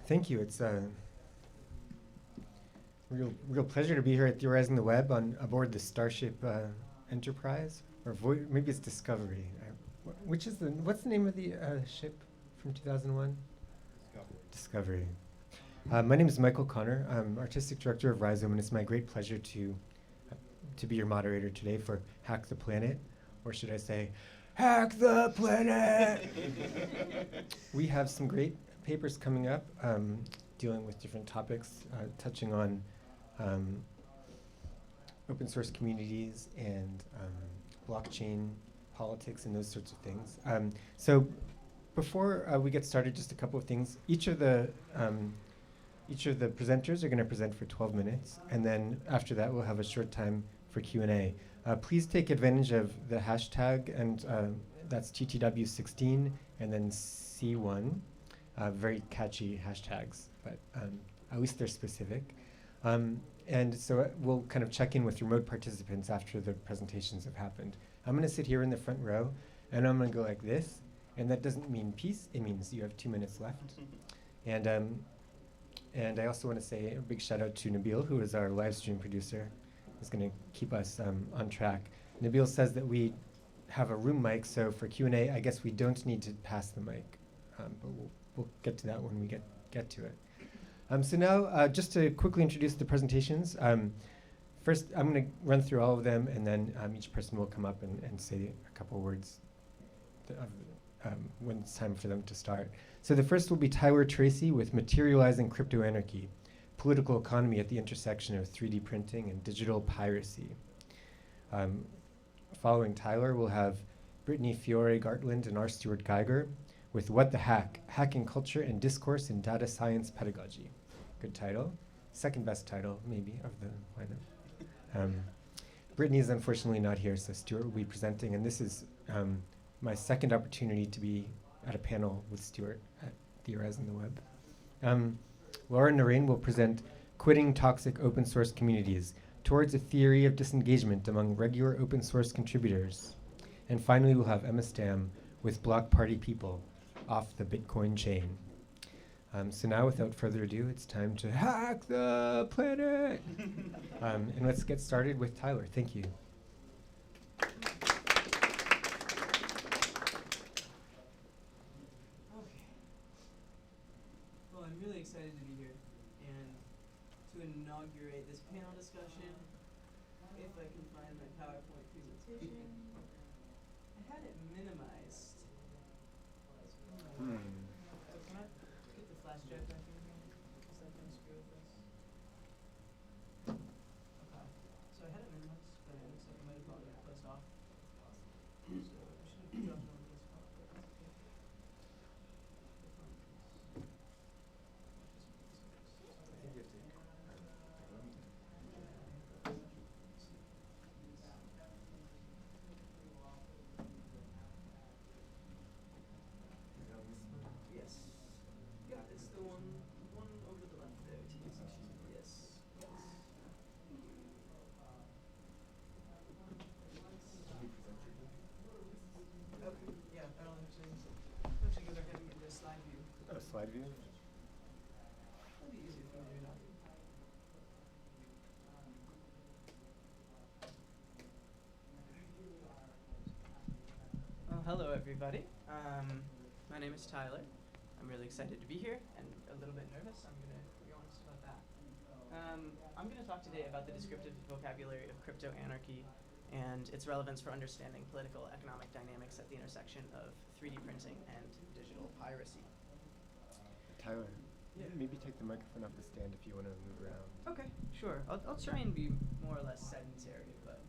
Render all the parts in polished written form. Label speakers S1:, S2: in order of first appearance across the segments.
S1: Thank you. It's a real pleasure to be here at Theorizing the Web aboard the Starship Enterprise, or maybe it's Discovery. What's the name of the ship from 2001? Discovery. My name is Michael Connor. I'm artistic director of Rhizome, and it's my great pleasure to be your moderator today for Hack the Planet, or should I say, Hack the Planet! We have some great papers coming up dealing with different topics, touching on open source communities and blockchain politics and those sorts of things. So before we get started, just a couple of things. Each of the presenters are going to present for 12 minutes, and then after that we'll have a short time for Q&A. Please take advantage of the hashtag, and that's TTW16 and then C1. Very catchy hashtags, but at least they're specific. And so we'll kind of check in with remote participants after the presentations have happened. I'm going to sit here in the front row, and I'm going to go like this, and that doesn't mean peace. It means you have 2 minutes left. And I also want to say a big shout out to Nabil, who is our live stream producer. He's going to keep us on track. Nabil says that we have a room mic, so for Q&A, I guess we don't need to pass the mic, but we'll get to that when we get to it. So now, just to quickly introduce the presentations. First, I'm going to run through all of them, and then each person will come up and say a couple words when it's time for them to start. So the first will be Tyler Tracy with Materializing Crypto-Anarchy, Political Economy at the Intersection of 3D Printing and Digital Piracy. Following Tyler, we'll have Brittany Fiore-Gartland and R. Stuart Geiger with What the Hack, Hacking Culture and Discourse in Data Science Pedagogy. Good title. Second best title, maybe, of the lineup. Brittany is unfortunately not here, so Stuart will be presenting, and this is my second opportunity to be at a panel with Stuart at Theorizing the Web. Laura and Norén will present Quitting Toxic Open Source Communities, Towards a Theory of Disengagement Among Regular Open Source Contributors. And finally, we'll have Emma Stamm with Block Party People, Off the Bitcoin Chain. So now, without further ado, it's time to hack the planet! And let's get started with Tyler. Thank you.
S2: Well, I'm really excited to be here and to inaugurate this panel discussion. If I can find my PowerPoint presentation. I had it minimized. Can I get the flash drive back in here? Is that going to screw with this? Okay. So I had it minimized, but it looks like I might have gotten it closed off. So I should have dropped it on this spot, but that's okay. Yes. Yeah, it's the one over to the left there. Yes. Okay. Yeah, I'll actually go back ahead and get the slide view.
S1: Oh, slide view?
S2: That'll be easier for me to do now. Well, hello everybody. My name is Tyler. I'm really excited to be here and a little bit nervous. I'm going to be honest about that. I'm going to talk today about the descriptive vocabulary of crypto-anarchy and its relevance for understanding political economic dynamics at the intersection of 3D printing and digital piracy.
S1: Tyler,
S2: Yeah.
S1: maybe take the microphone off the stand if you want to move around.
S2: Okay, sure. I'll try and be more or less sedentary, but...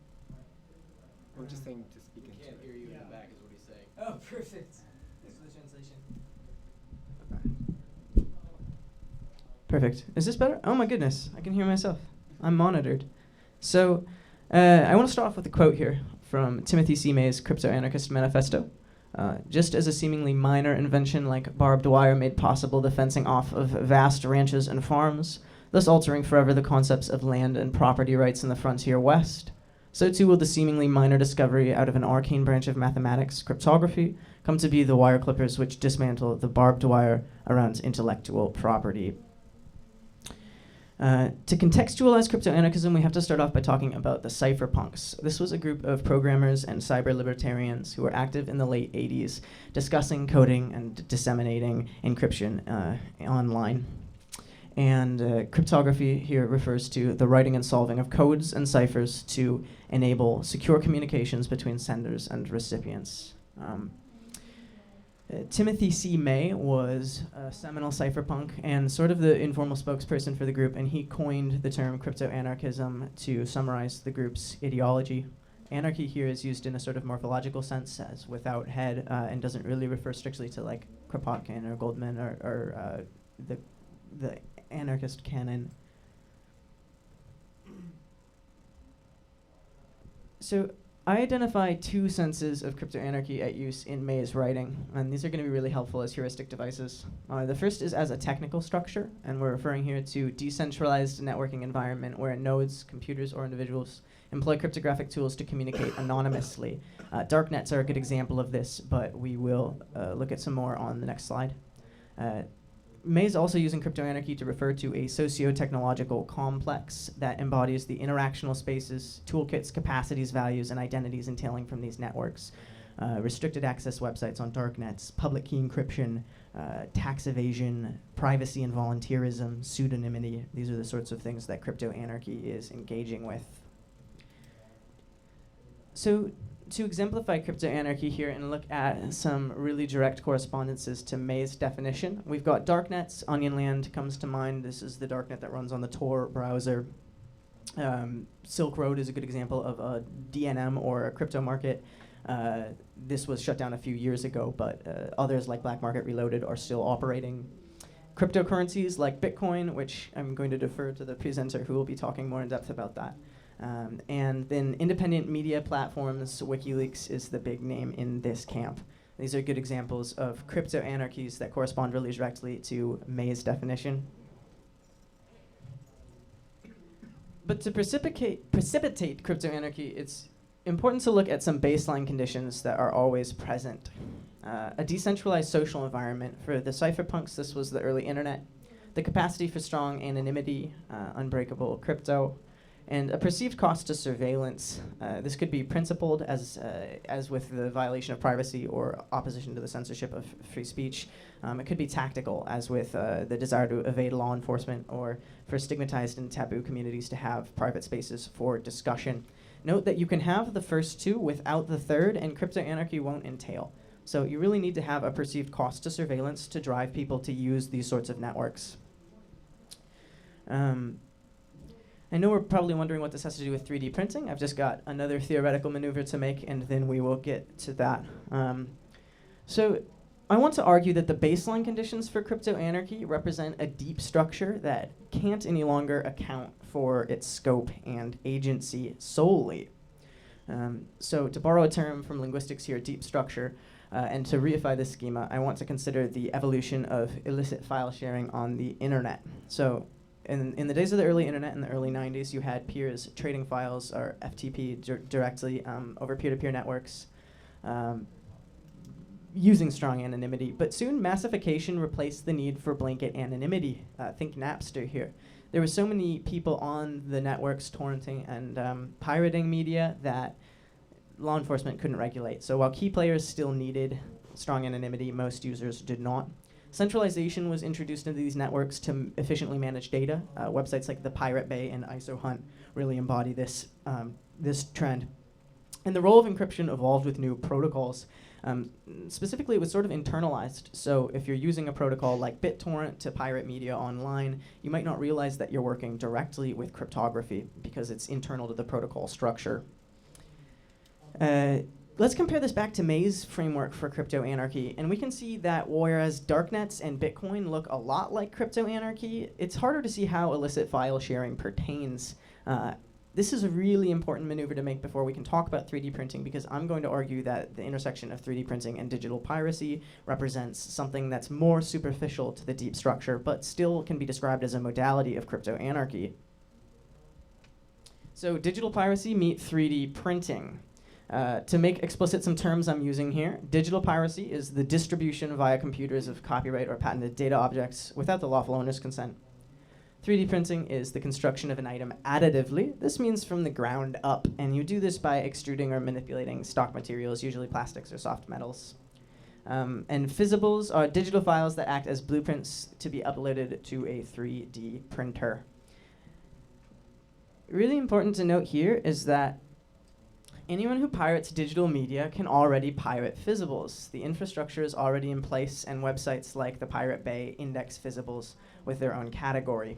S1: I'm just saying to speak into
S3: Can't
S1: it.
S3: hear you in the back is what he's saying.
S2: Oh, perfect. Thanks for the translation. Perfect. Is this better? Oh my goodness, I can hear myself. I'm monitored. So, I want to start off with a quote here from Timothy C. May's Crypto-Anarchist Manifesto. Just as a seemingly minor invention like barbed wire made possible the fencing off of vast ranches and farms, thus altering forever the concepts of land and property rights in the frontier West, so too will the seemingly minor discovery out of an arcane branch of mathematics, cryptography, come to be the wire clippers which dismantle the barbed wire around intellectual property. To contextualize crypto-anarchism, we have to start off by talking about the cypherpunks. This was a group of programmers and cyber-libertarians who were active in the late 80s, discussing coding and disseminating encryption online. And cryptography here refers to the writing and solving of codes and ciphers to enable secure communications between senders and recipients. Timothy C. May was a seminal cypherpunk and sort of the informal spokesperson for the group, and he coined the term crypto-anarchism to summarize the group's ideology. Anarchy here is used in a sort of morphological sense as without head, and doesn't really refer strictly to like Kropotkin or Goldman or the anarchist canon. So I identify two senses of crypto-anarchy at use in May's writing, and these are going to be really helpful as heuristic devices. The first is as a technical structure, and we're referring here to decentralized networking environment where nodes, computers, or individuals employ cryptographic tools to communicate anonymously. Darknets are a good example of this, but we will look at some more on the next slide. May is also using crypto-anarchy to refer to a socio-technological complex that embodies the interactional spaces, toolkits, capacities, values, and identities entailing from these networks. Restricted access websites on darknets, public key encryption, tax evasion, privacy and volunteerism, pseudonymity. These are the sorts of things that crypto-anarchy is engaging with. So to exemplify crypto-anarchy here and look at some really direct correspondences to May's definition, we've got darknets. Onionland comes to mind. This is the darknet that runs on the Tor browser. Silk Road is a good example of a DNM or a crypto market. This was shut down a few years ago, but others like Black Market Reloaded are still operating. Cryptocurrencies like Bitcoin, which I'm going to defer to the presenter who will be talking more in depth about that. And then independent media platforms, WikiLeaks is the big name in this camp. These are good examples of crypto-anarchies that correspond really directly to May's definition. But to precipitate crypto-anarchy, it's important to look at some baseline conditions that are always present. A decentralized social environment. For the cypherpunks, this was the early internet. The capacity for strong anonymity, unbreakable crypto, and a perceived cost to surveillance. This could be principled, as with the violation of privacy or opposition to the censorship of free speech. It could be tactical, as with the desire to evade law enforcement or for stigmatized and taboo communities to have private spaces for discussion. Note that you can have the first two without the third, and crypto-anarchy won't entail. So you really need to have a perceived cost to surveillance to drive people to use these sorts of networks. I know we're probably wondering what this has to do with 3D printing. I've just got another theoretical maneuver to make, and then we will get to that. So I want to argue that the baseline conditions for crypto-anarchy represent a deep structure that can't any longer account for its scope and agency solely. So to borrow a term from linguistics here, deep structure, and to reify this schema, I want to consider the evolution of illicit file sharing on the internet. So in the days of the early internet, in the early 90s, you had peers trading files, or FTP, directly over peer-to-peer networks, using strong anonymity. But soon, massification replaced the need for blanket anonymity. Think Napster here. There were so many people on the networks torrenting and pirating media that law enforcement couldn't regulate. So while key players still needed strong anonymity, most users did not. Centralization was introduced into these networks to efficiently manage data. Websites like the Pirate Bay and ISOHunt really embody this, this trend. And the role of encryption evolved with new protocols. Specifically, it was sort of internalized. So if you're using a protocol like BitTorrent to pirate media online, you might not realize that you're working directly with cryptography because it's internal to the protocol structure. Let's compare this back to May's framework for crypto-anarchy, and we can see that whereas darknets and Bitcoin look a lot like crypto-anarchy, it's harder to see how illicit file sharing pertains. This is a really important maneuver to make before we can talk about 3D printing, because I'm going to argue that the intersection of 3D printing and digital piracy represents something that's more superficial to the deep structure, but still can be described as a modality of crypto-anarchy. So digital piracy meet 3D printing. To make explicit some terms I'm using here, digital piracy is the distribution via computers of copyright or patented data objects without the lawful owner's consent. 3D printing is the construction of an item additively. This means from the ground up, and you do this by extruding or manipulating stock materials, usually plastics or soft metals. And physibles are digital files that act as blueprints to be uploaded to a 3D printer. Really important to note here is that anyone who pirates digital media can already pirate physibles. The infrastructure is already in place, and websites like the Pirate Bay index physibles with their own category.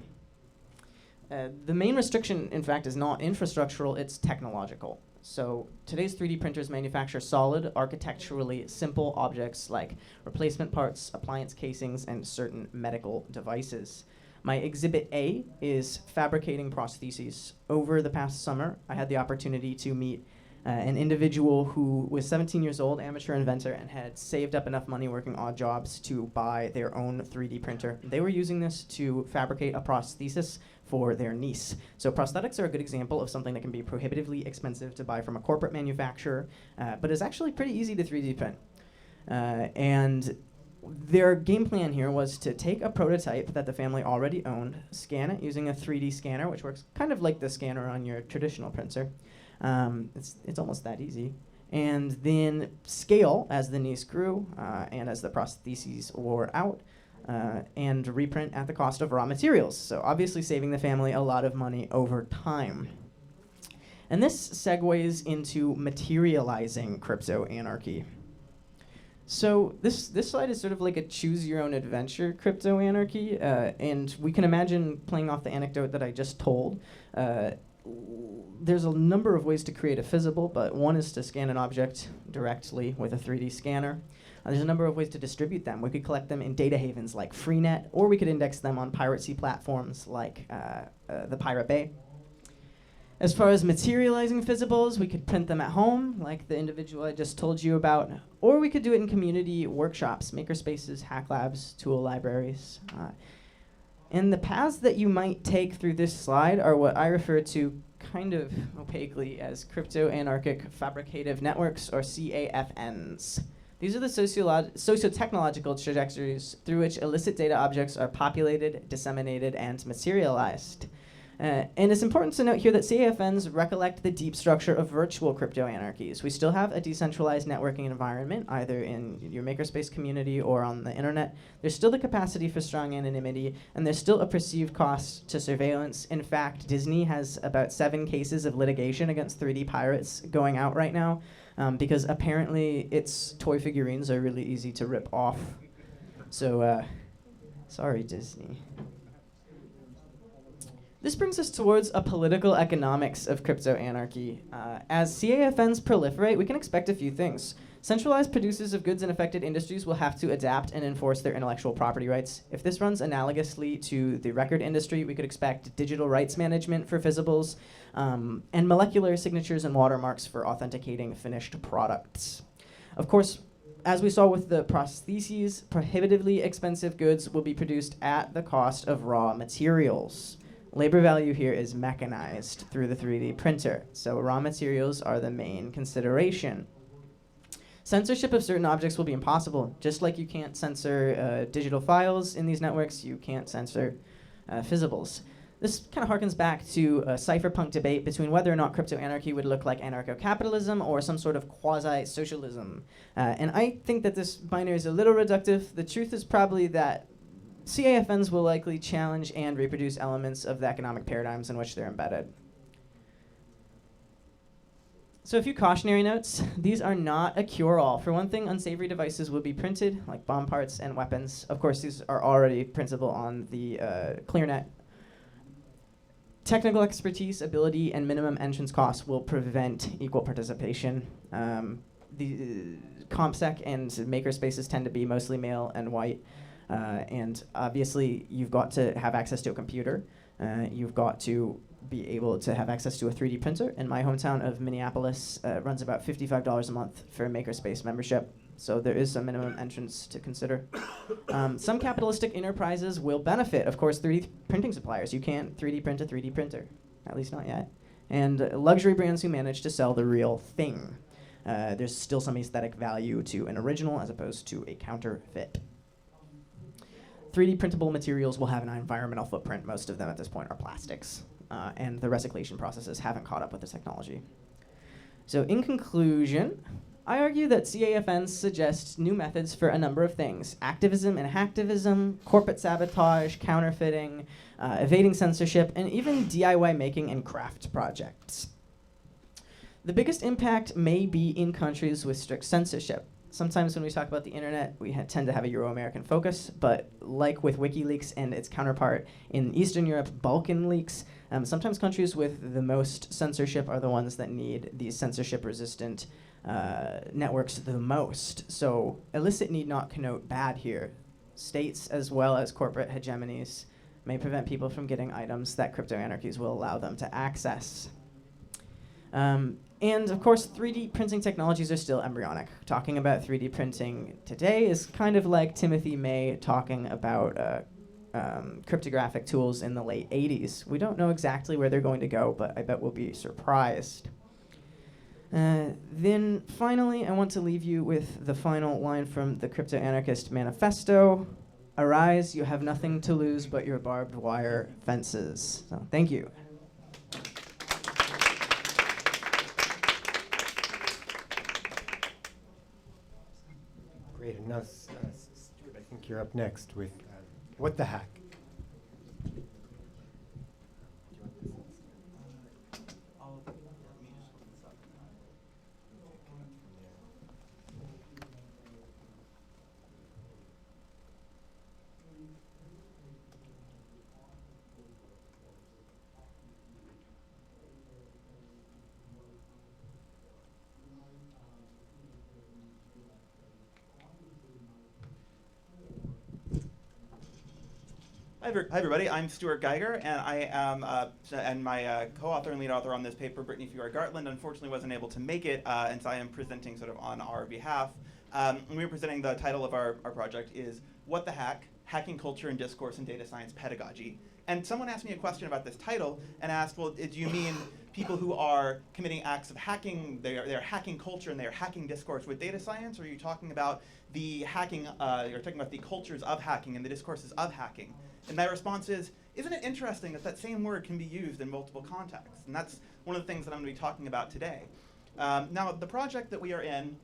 S2: The main restriction, in fact, is not infrastructural, it's technological. So today's 3D printers manufacture solid, architecturally simple objects like replacement parts, appliance casings, and certain medical devices. My exhibit A is fabricating prostheses. Over the past summer, I had the opportunity to meet an individual who was 17 years old, amateur inventor, and had saved up enough money working odd jobs to buy their own 3D printer. They were using this to fabricate a prosthesis for their niece. So prosthetics are a good example of something that can be prohibitively expensive to buy from a corporate manufacturer, but is actually pretty easy to 3D print. And their game plan here was to take a prototype that the family already owned, scan it using a 3D scanner, which works kind of like the scanner on your traditional printer. It's almost that easy. And then scale as the niece grew and as the prostheses wore out, and reprint at the cost of raw materials. So obviously saving the family a lot of money over time. And this segues into materializing crypto-anarchy. So this slide is sort of like a choose-your-own-adventure crypto-anarchy, and we can imagine playing off the anecdote that I just told. There's a number of ways to create a physible, but one is to scan an object directly with a 3D scanner. There's a number of ways to distribute them. We could collect them in data havens like Freenet, or we could index them on piracy platforms like the Pirate Bay. As far as materializing physibles, we could print them at home, like the individual I just told you about, or we could do it in community workshops, makerspaces, hack labs, tool libraries. And the paths that you might take through this slide are what I refer to kind of opaquely as crypto-anarchic fabricative networks, or CAFNs. These are the socio-technological trajectories through which illicit data objects are populated, disseminated, and materialized. And it's important to note here that CAFNs recollect the deep structure of virtual crypto-anarchies. We still have a decentralized networking environment, either in your makerspace community or on the internet. There's still the capacity for strong anonymity, and there's still a perceived cost to surveillance. In fact, Disney has about 7 cases of litigation against 3D pirates going out right now, because apparently its toy figurines are really easy to rip off. So, sorry, Disney. This brings us towards a political economics of crypto-anarchy. As CAFNs proliferate, we can expect a few things. Centralized producers of goods in affected industries will have to adapt and enforce their intellectual property rights. If this runs analogously to the record industry, we could expect digital rights management for physibles, and molecular signatures and watermarks for authenticating finished products. Of course, as we saw with the prostheses, prohibitively expensive goods will be produced at the cost of raw materials. Labor value here is mechanized through the 3D printer, so raw materials are the main consideration. Censorship of certain objects will be impossible. Just like you can't censor digital files in these networks, you can't censor physibles. This kind of harkens back to a cypherpunk debate between whether or not crypto-anarchy would look like anarcho-capitalism or some sort of quasi-socialism. And I think that this binary is a little reductive. The truth is probably that CAFNs will likely challenge and reproduce elements of the economic paradigms in which they're embedded. So a few cautionary notes. These are not a cure-all. For one thing, unsavory devices will be printed, like bomb parts and weapons. Of course, these are already printable on the ClearNet. Technical expertise, ability, and minimum entrance costs will prevent equal participation. The CompSec and makerspaces tend to be mostly male and white. And obviously, you've got to have access to a computer. You've got to be able to have access to a 3D printer. In my hometown of Minneapolis, runs about $55 a month for a makerspace membership. So there is some minimum entrance to consider. Some capitalistic enterprises will benefit. Of course, 3D printing suppliers. You can't 3D print a 3D printer, at least not yet. and luxury brands who manage to sell the real thing. There's still some aesthetic value to an original as opposed to a counterfeit. 3D printable materials will have an environmental footprint. Most of them at this point are plastics, and the recyclation processes haven't caught up with the technology. So in conclusion, I argue that CAFNs suggest new methods for a number of things: activism and hacktivism, corporate sabotage, counterfeiting, evading censorship, and even DIY making and craft projects. The biggest impact may be in countries with strict censorship. Sometimes when we talk about the internet, we tend to have a Euro-American focus, but like with WikiLeaks and its counterpart in Eastern Europe, Balkan leaks, sometimes countries with the most censorship are the ones that need these censorship-resistant networks the most. So illicit need not connote bad here. States as well as corporate hegemonies may prevent people from getting items that crypto-anarchies will allow them to access. And of course, 3D printing technologies are still embryonic. Talking about 3D printing today is kind of like Timothy May talking about cryptographic tools in the late 80s. We don't know exactly where they're going to go, but I bet we'll be surprised. Then finally, I want to leave you with the final line from the Crypto-Anarchist Manifesto. Arise, you have nothing to lose but your barbed wire fences. So thank you.
S1: Great, and now, Stuart, I think you're up next with What the Hack?
S3: Hi everybody, I'm Stuart Geiger, and I am and my co-author and lead author on this paper, Brittany Fiore-Gartland, unfortunately wasn't able to make it, and so I am presenting sort of on our behalf. And we are presenting the title of our project is What the Hack? Hacking Culture and Discourse in Data Science Pedagogy. And someone asked me a question about this title and asked, well, do you mean people who are committing acts of hacking, they're hacking culture and they're hacking discourse with data science, or are you talking about the hacking, you're talking about the cultures of hacking and the discourses of hacking? And my response is, isn't it interesting that that same word can be used in multiple contexts? And that's one of the things that I'm going to be talking about today. Now, the project that we are in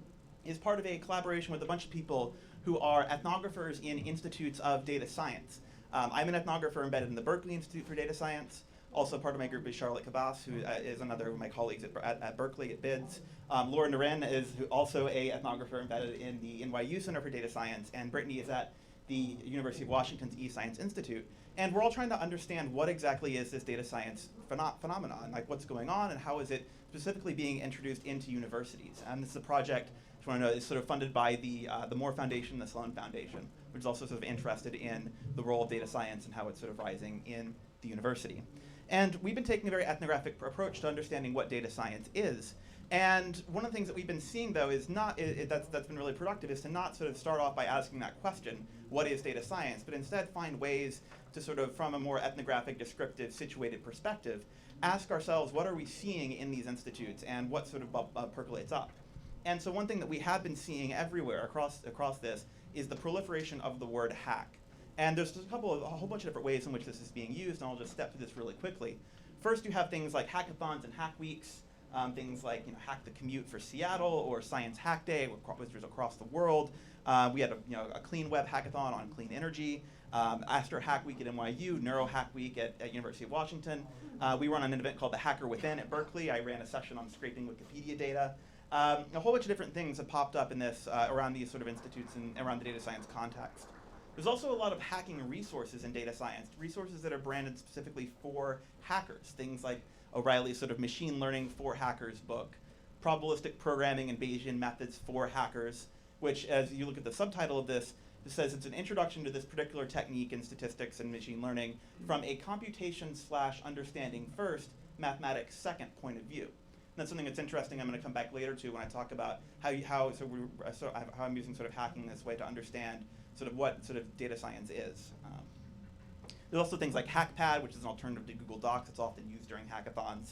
S3: is part of a collaboration with a bunch of people who are ethnographers in institutes of data science. I'm an ethnographer embedded in the Berkeley Institute for Data Science. Also part of my group is Charlotte Cabas, who is another of my colleagues at Berkeley at BIDS. Laura Norén is also a ethnographer embedded in the NYU Center for Data Science, and Brittany is at the University of Washington's eScience Institute. And we're all trying to understand what exactly is this data science phenomenon, like what's going on and how is it specifically being introduced into universities. And this is a project, if you want to know, is sort of funded by the Moore Foundation and the Sloan Foundation, which is also sort of interested in the role of data science and how it's sort of rising in the university. And we've been taking a very ethnographic approach to understanding what data science is. And one of the things that we've been seeing, though, is that's been really productive, is to not sort of start off by asking that question, what is data science, but instead find ways to sort of, from a more ethnographic, descriptive, situated perspective, ask ourselves, what are we seeing in these institutes and what sort of percolates up? And so one thing that we have been seeing everywhere across this is the proliferation of the word hack. And there's a whole bunch of different ways in which this is being used, and I'll just step through this really quickly. First, you have things like hackathons and hack weeks. Things like Hack the Commute for Seattle or Science Hack Day, which was across the world. We had a Clean Web hackathon on clean energy. Astro Hack Week at NYU, Neuro Hack Week at University of Washington. We run an event called the Hacker Within at Berkeley. I ran a session on scraping Wikipedia data. A whole bunch of different things have popped up in this around these sort of institutes and around the data science context. There's also a lot of hacking resources in data science, resources that are branded specifically for hackers, things like O'Reilly's sort of Machine Learning for Hackers book, Probabilistic Programming and Bayesian Methods for Hackers, which, as you look at the subtitle of this, it says it's an introduction to this particular technique in statistics and machine learning from a computation/understanding first, mathematics second point of view. And that's something that's interesting I'm going to come back later to when I talk about how I'm using sort of hacking this way to understand sort of what sort of data science is. There's also things like HackPad, which is an alternative to Google Docs. It's often used during hackathons.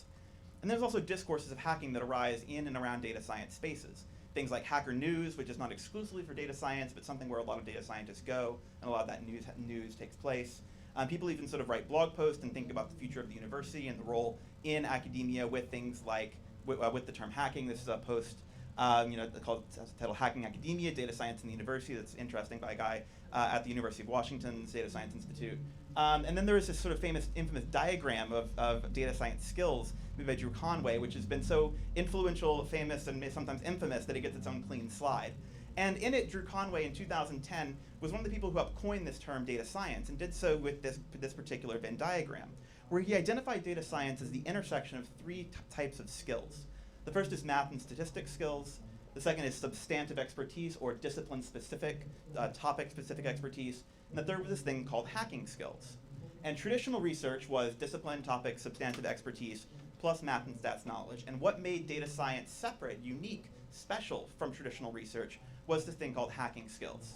S3: And there's also discourses of hacking that arise in and around data science spaces. Things like hacker news, which is not exclusively for data science, but something where a lot of data scientists go, and a lot of that news takes place. People even sort of write blog posts and think about the future of the university and the role in academia with things like, with the term hacking. This is a post titled Hacking Academia, Data Science in the University, that's interesting, by a guy at the University of Washington's Data Science Institute. And then there is this sort of infamous diagram of data science skills made by Drew Conway, which has been so influential, famous, and sometimes infamous that it gets its own clean slide. And in it, Drew Conway in 2010 was one of the people who helped coin this term data science, and did so with this particular Venn diagram, where he identified data science as the intersection of three types of skills. The first is math and statistics skills. The second is substantive expertise, or discipline-specific, topic-specific expertise. And the third was this thing called hacking skills. And traditional research was discipline, topic, substantive expertise, plus math and stats knowledge. And what made data science separate, unique, special from traditional research was this thing called hacking skills.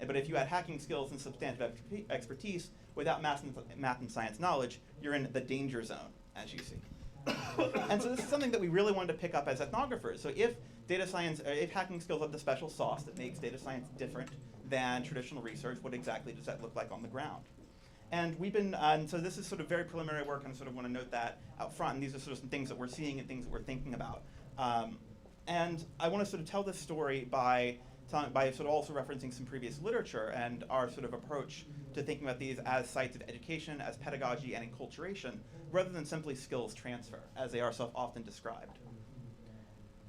S3: But if you had hacking skills and substantive expertise without math and science knowledge, you're in the danger zone, as you see. And so this is something that we really wanted to pick up as ethnographers. So if if hacking skills have the special sauce that makes data science different than traditional research, what exactly does that look like on the ground? And we've been, so this is sort of very preliminary work, and I sort of want to note that out front. And these are sort of some things that we're seeing and things that we're thinking about. And I want to sort of tell this story by sort of also referencing some previous literature and our sort of approach to thinking about these as sites of education, as pedagogy, and enculturation, rather than simply skills transfer, as they are so often described.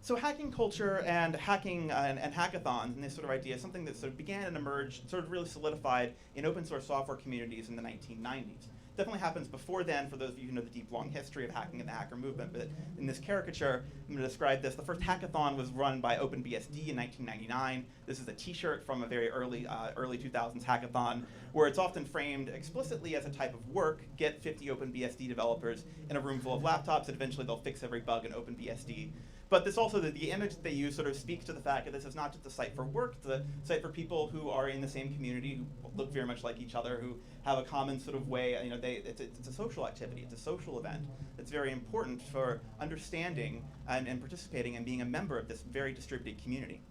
S3: So hacking culture and hacking and hackathons and this sort of idea is something that sort of began and emerged, sort of really solidified in open source software communities in the 1990s. Definitely happens before then, for those of you who know the deep, long history of hacking and the hacker movement. But in this caricature, I'm going to describe this. The first hackathon was run by OpenBSD in 1999. This is a T-shirt from a very early 2000s hackathon, where it's often framed explicitly as a type of work. Get 50 OpenBSD developers in a room full of laptops, and eventually they'll fix every bug in OpenBSD. But this also, the image that they use sort of speaks to the fact that this is not just a site for work, it's a site for people who are in the same community, who look very much like each other, who have a common sort of way, it's a social activity, it's a social event that's very important for understanding and participating and being a member of this very distributed community.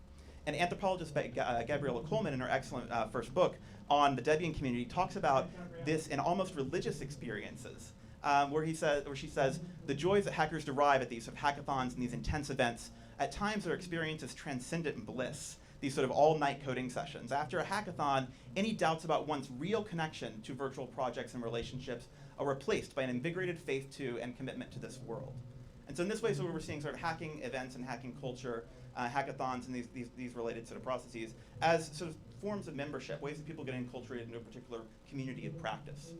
S3: And anthropologist Gabriella Coleman, in her excellent first book on the Debian community, talks about this in almost religious experiences. Where she says, the joys that hackers derive at these sort of hackathons and these intense events at times are experienced as transcendent bliss, these sort of all-night coding sessions. After a hackathon, any doubts about one's real connection to virtual projects and relationships are replaced by an invigorated faith to and commitment to this world. And so in this way, so we're seeing sort of hacking events and hacking culture, hackathons and these related sort of processes as sort of forms of membership, ways that people get enculturated into a particular community of practice.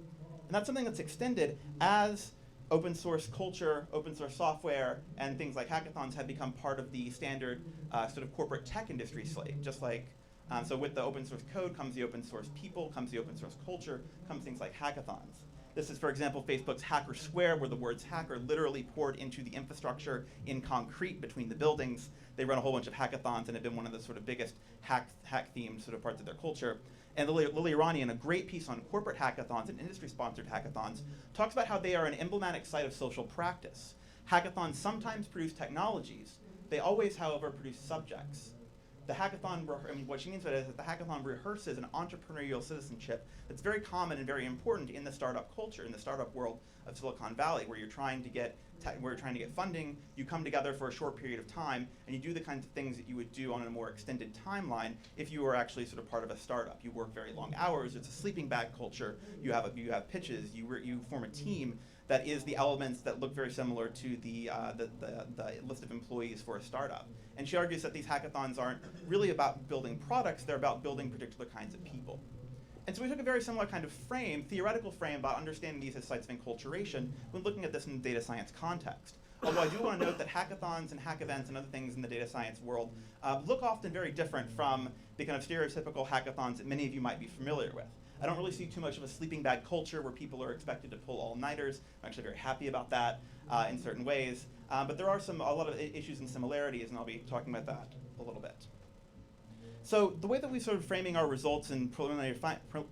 S3: And that's something that's extended as open source culture, open source software, and things like hackathons have become part of the standard sort of corporate tech industry slate. Just like, so with the open source code comes the open source people, comes the open source culture, comes things like hackathons. This is, for example, Facebook's Hacker Square, where the words hacker literally poured into the infrastructure in concrete between the buildings. They run a whole bunch of hackathons and have been one of the sort of biggest hack-themed sort of parts of their culture. And Lily Irani, in a great piece on corporate hackathons and industry-sponsored hackathons, talks about how they are an emblematic site of social practice. Hackathons sometimes produce technologies. They always, however, produce subjects. The hackathon, what she means by it is that the hackathon rehearses an entrepreneurial citizenship that's very common and very important in the startup culture, in the startup world of Silicon Valley, where you're trying to get funding. You come together for a short period of time, and you do the kinds of things that you would do on a more extended timeline if you were actually sort of part of a startup. You work very long hours. It's a sleeping bag culture. You have pitches. You form a team that is the elements that look very similar to the list of employees for a startup. And she argues that these hackathons aren't really about building products, they're about building particular kinds of people. And so we took a very similar kind of theoretical frame about understanding these as sites of enculturation when looking at this in the data science context. Although I do want to note that hackathons and hack events and other things in the data science world look often very different from the kind of stereotypical hackathons that many of you might be familiar with. I don't really see too much of a sleeping bag culture where people are expected to pull all-nighters. I'm actually very happy about that in certain ways. But there are a lot of issues and similarities, and I'll be talking about that a little bit. So the way that we sort of framing our results and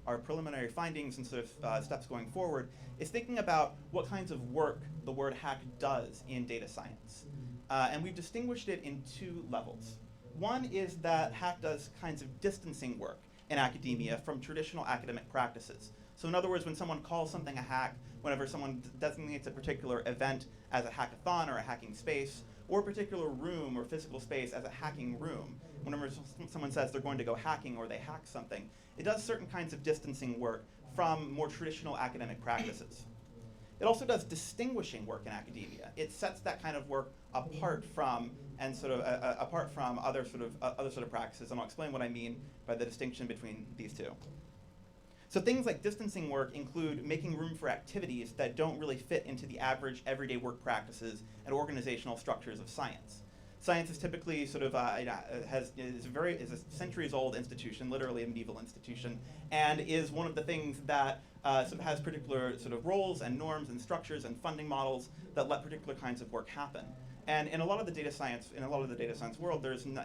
S3: our preliminary findings and sort of steps going forward is thinking about what kinds of work the word hack does in data science. And we've distinguished it in two levels. One is that hack does kinds of distancing work in academia from traditional academic practices. So in other words, when someone calls something a hack, whenever someone designates a particular event as a hackathon or a hacking space, or a particular room or physical space as a hacking room, whenever someone says they're going to go hacking or they hack something, it does certain kinds of distancing work from more traditional academic practices. It also does distinguishing work in academia. It sets that kind of work apart from and sort of apart from other sort of practices, and I'll explain what I mean by the distinction between these two. So things like distancing work include making room for activities that don't really fit into the average everyday work practices and organizational structures of science. Science is typically sort of is a centuries-old institution, literally a medieval institution, and is one of the things that sort of has particular sort of roles and norms and structures and funding models that let particular kinds of work happen. And in a lot of the data science world, there's in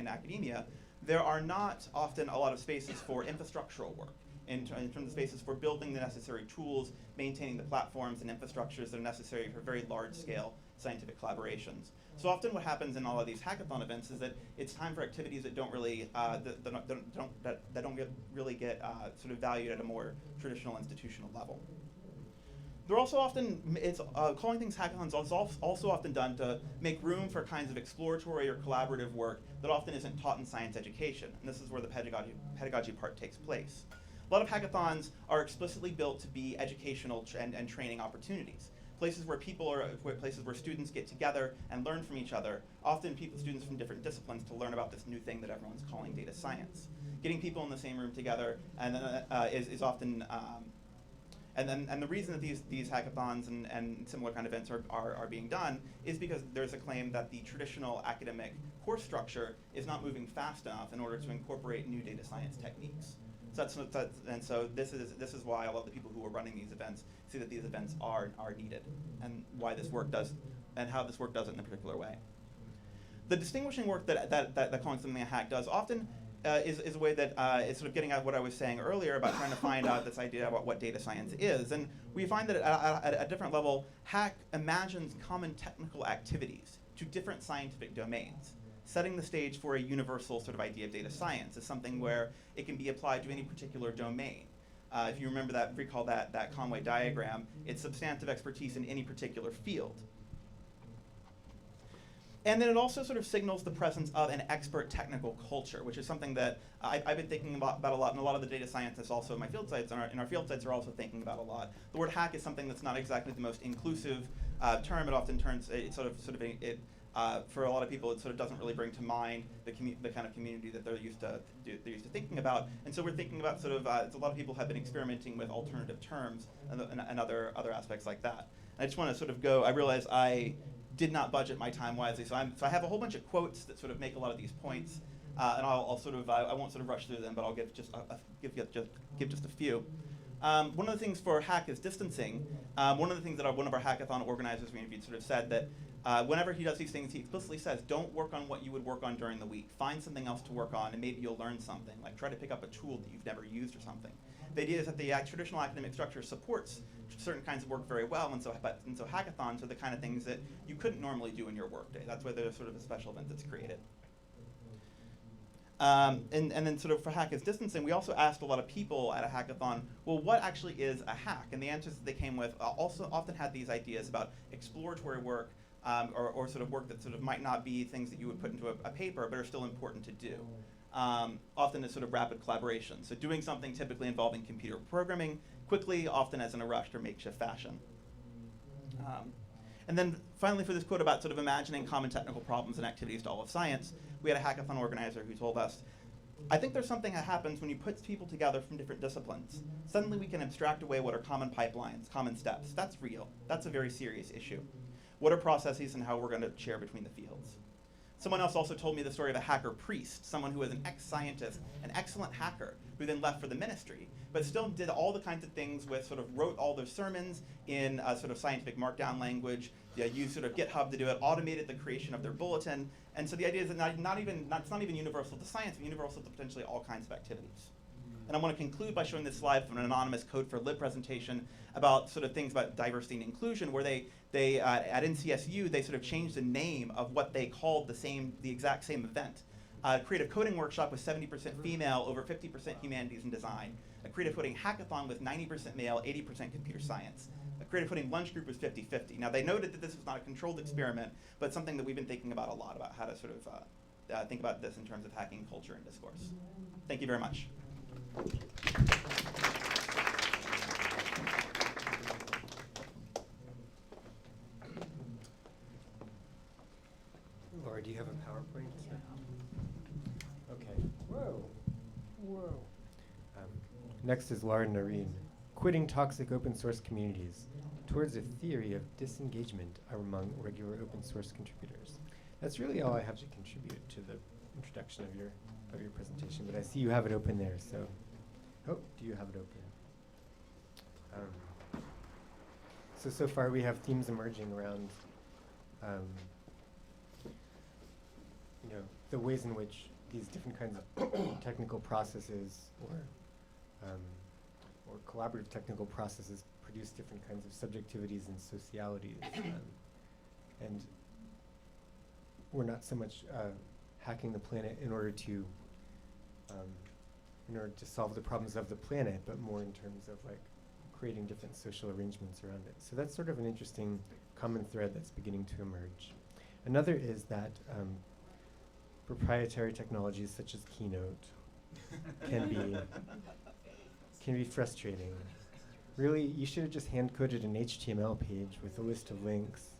S3: academia, there are not often a lot of spaces for infrastructural work in terms of spaces for building the necessary tools, maintaining the platforms and infrastructures that are necessary for very large-scale scientific collaborations. So often what happens in all of these hackathon events is that it's time for activities that don't really get sort of valued at a more traditional institutional level. They're also often, calling things hackathons is also often done to make room for kinds of exploratory or collaborative work that often isn't taught in science education. And this is where the pedagogy part takes place. A lot of hackathons are explicitly built to be educational and training opportunities. Places where places where students get together and learn from each other, often students from different disciplines, to learn about this new thing that everyone's calling data science. Getting people in the same room together and is often and the reason that these hackathons and similar kind of events are being done is because there's a claim that the traditional academic course structure is not moving fast enough in order to incorporate new data science techniques. So this is why a lot of the people who are running these events see that these events are needed, and why this work does, and how this work does it in a particular way. The distinguishing work that calling something a hack does often is a way that is sort of getting at what I was saying earlier about trying to find out this idea about what data science is. And we find that at a different level, hack imagines common technical activities to different scientific domains, setting the stage for a universal sort of idea of data science as something where it can be applied to any particular domain. If you recall that Conway diagram, it's substantive expertise in any particular field. And then it also sort of signals the presence of an expert technical culture, which is something that I've been thinking about a lot, and a lot of the data scientists also in my field sites, in our field sites, are also thinking about a lot. The word hack is something that's not exactly the most inclusive term. It often turns, for a lot of people, it sort of doesn't really bring to mind the kind of community that they're used to thinking about. And so we're thinking about sort of, a lot of people have been experimenting with alternative terms and other aspects like that. And I just want to sort of go, I realize I did not budget my time wisely, so I have a whole bunch of quotes that sort of make a lot of these points, and I'll sort of, I won't sort of rush through them, but I'll give just a few. One of the things for hack is distancing. One of the things that one of our hackathon organizers we interviewed sort of said that whenever he does these things, he explicitly says, don't work on what you would work on during the week. Find something else to work on, and maybe you'll learn something. Like try to pick up a tool that you've never used or something. The idea is that the traditional academic structure supports certain kinds of work very well, and so hackathons are the kind of things that you couldn't normally do in your workday. That's why there's sort of a special event that's created. And then sort of for hack is distancing, we also asked a lot of people at a hackathon, well, what actually is a hack? And the answers that they came with also often had these ideas about exploratory work, or sort of work that sort of might not be things that you would put into a paper, but are still important to do. Often as sort of rapid collaboration. So doing something typically involving computer programming quickly, often as in a rushed or makeshift fashion. And then finally for this quote about sort of imagining common technical problems and activities to all of science, we had a hackathon organizer who told us, I think there's something that happens when you put people together from different disciplines. Suddenly we can abstract away what are common pipelines, common steps. That's real. That's a very serious issue. What are processes and how we're going to share between the fields? Someone else also told me the story of a hacker priest, someone who was an ex-scientist, an excellent hacker, who then left for the ministry, but still did all the kinds of things with sort of wrote all their sermons in sort of scientific markdown language, used sort of GitHub to do it, automated the creation of their bulletin. And so the idea is that it's not even universal to science, but universal to potentially all kinds of activities. And I want to conclude by showing this slide from an anonymous Code for Lib presentation about sort of things about diversity and inclusion, where they at NCSU, they sort of changed the name of what they called the exact same event. Creative coding workshop was 70% female, over 50% humanities and design. A creative coding hackathon with 90% male, 80% computer science. A creative coding lunch group was 50-50. Now they noted that this was not a controlled experiment, but something that we've been thinking about a lot, about how to sort of think about this in terms of hacking culture and discourse. Thank you very much.
S1: Laura, do you have a PowerPoint? Okay. Whoa. Next is Norén Quitting toxic open source communities towards a theory of disengagement among regular open source contributors. That's really all I have to contribute to the introduction of your presentation, but I see you have it open there, so. Oh, do you have it open? So far we have themes emerging around the ways in which these different kinds of technical processes or collaborative technical processes produce different kinds of subjectivities and socialities. And we're not so much hacking the planet in order to solve the problems of the planet, but more in terms of like creating different social arrangements around it. So that's sort of an interesting common thread that's beginning to emerge. Another is that proprietary technologies such as Keynote can be frustrating. Really, you should have just hand-coded an HTML page with a list of links.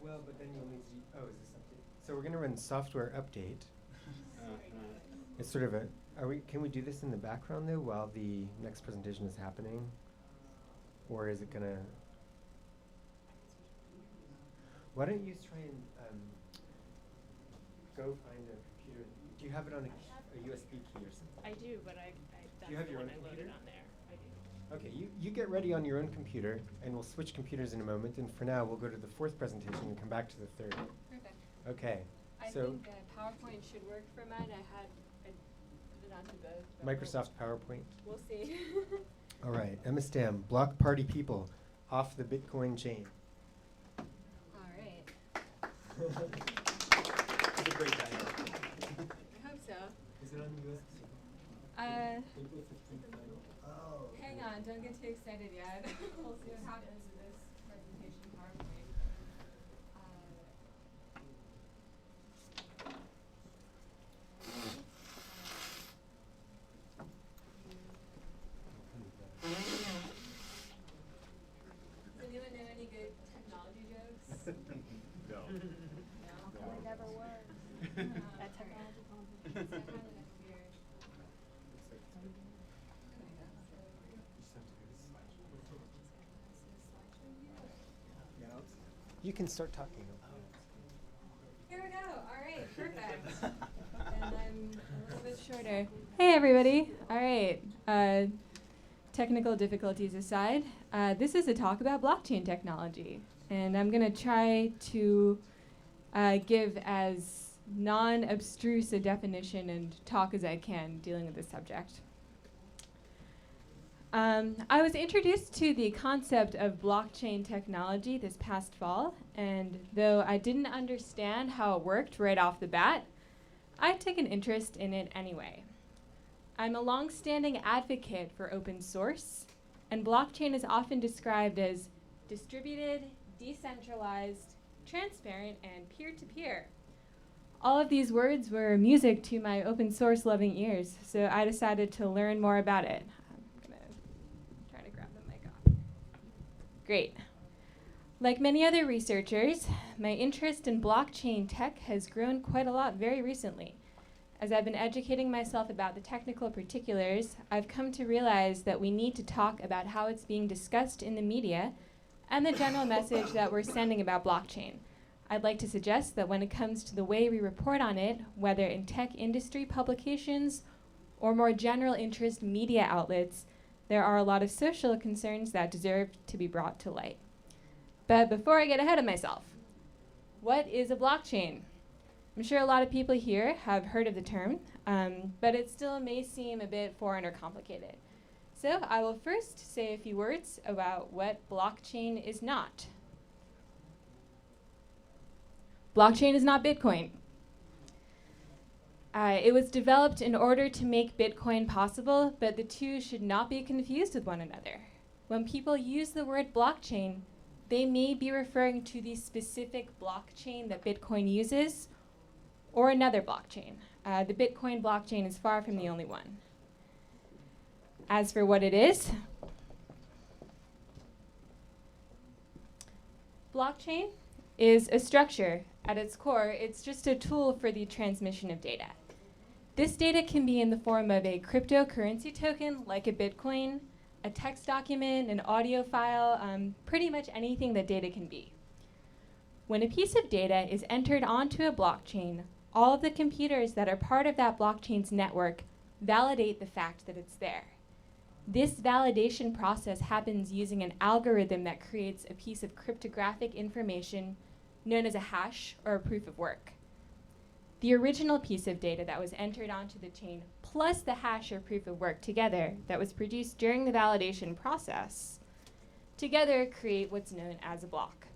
S1: Well, but then you'll need to, is this update? So we're going to run software update. It's sort of can we do this in the background though while the next presentation is happening? Or is it going to, why don't you try and go find a computer. Do you have it on a USB key or something?
S4: I do, but that's
S1: you have
S4: the
S1: your
S4: one
S1: own
S4: I loaded
S1: computer?
S4: on there. I do.
S1: Okay, you get ready on your own computer, and we'll switch computers in a moment. And for now, we'll go to the fourth presentation and come back to the third.
S5: Perfect.
S1: Okay.
S5: I
S1: So
S5: think PowerPoint should work for mine. I put it onto both. but
S1: Microsoft PowerPoint.
S5: We'll see.
S1: All right, Emma Stamm, block party people off the Bitcoin chain.
S5: All right.
S3: It's a great title.
S5: I hope so.
S1: Is it on USB?
S5: Hang on. Don't get too excited yet. We'll see what happens with this presentation PowerPoint. Does anyone know any good technology jokes?
S3: No.
S5: No? They never were.
S4: That's her.
S5: So I have it up here.
S1: You can start talking.
S5: Here we go. All right, perfect. And I'm a little bit shorter. Hey, everybody. All right. Technical difficulties aside, this is a talk about blockchain technology. And I'm going to try to give as non-abstruse a definition and talk as I can dealing with this subject. I was introduced to the concept of blockchain technology this past fall, and though I didn't understand how it worked right off the bat, I took an interest in it anyway. I'm a long-standing advocate for open source, and blockchain is often described as distributed, decentralized, transparent, and peer-to-peer. All of these words were music to my open source loving ears, so I decided to learn more about it. I'm gonna try to grab the mic off. Great. Like many other researchers, my interest in blockchain tech has grown quite a lot very recently. As I've been educating myself about the technical particulars, I've come to realize that we need to talk about how it's being discussed in the media and the general message that we're sending about blockchain. I'd like to suggest that when it comes to the way we report on it, whether in tech industry publications or more general interest media outlets, there are a lot of social concerns that deserve to be brought to light. But before I get ahead of myself, what is a blockchain? I'm sure a lot of people here have heard of the term, but it still may seem a bit foreign or complicated. So I will first say a few words about what blockchain is not. Blockchain is not Bitcoin. It was developed in order to make Bitcoin possible, but the two should not be confused with one another. When people use the word blockchain, they may be referring to the specific blockchain that Bitcoin uses, or another blockchain. The Bitcoin blockchain is far from the only one. As for what it is, blockchain is a structure. At its core, it's just a tool for the transmission of data. This data can be in the form of a cryptocurrency token, like a Bitcoin, a text document, an audio file, pretty much anything that data can be. When a piece of data is entered onto a blockchain, all of the computers that are part of that blockchain's network validate the fact that it's there. This validation process happens using an algorithm that creates a piece of cryptographic information known as a hash or a proof of work. The original piece of data that was entered onto the chain plus the hash or proof of work together that was produced during the validation process together create what's known as a block.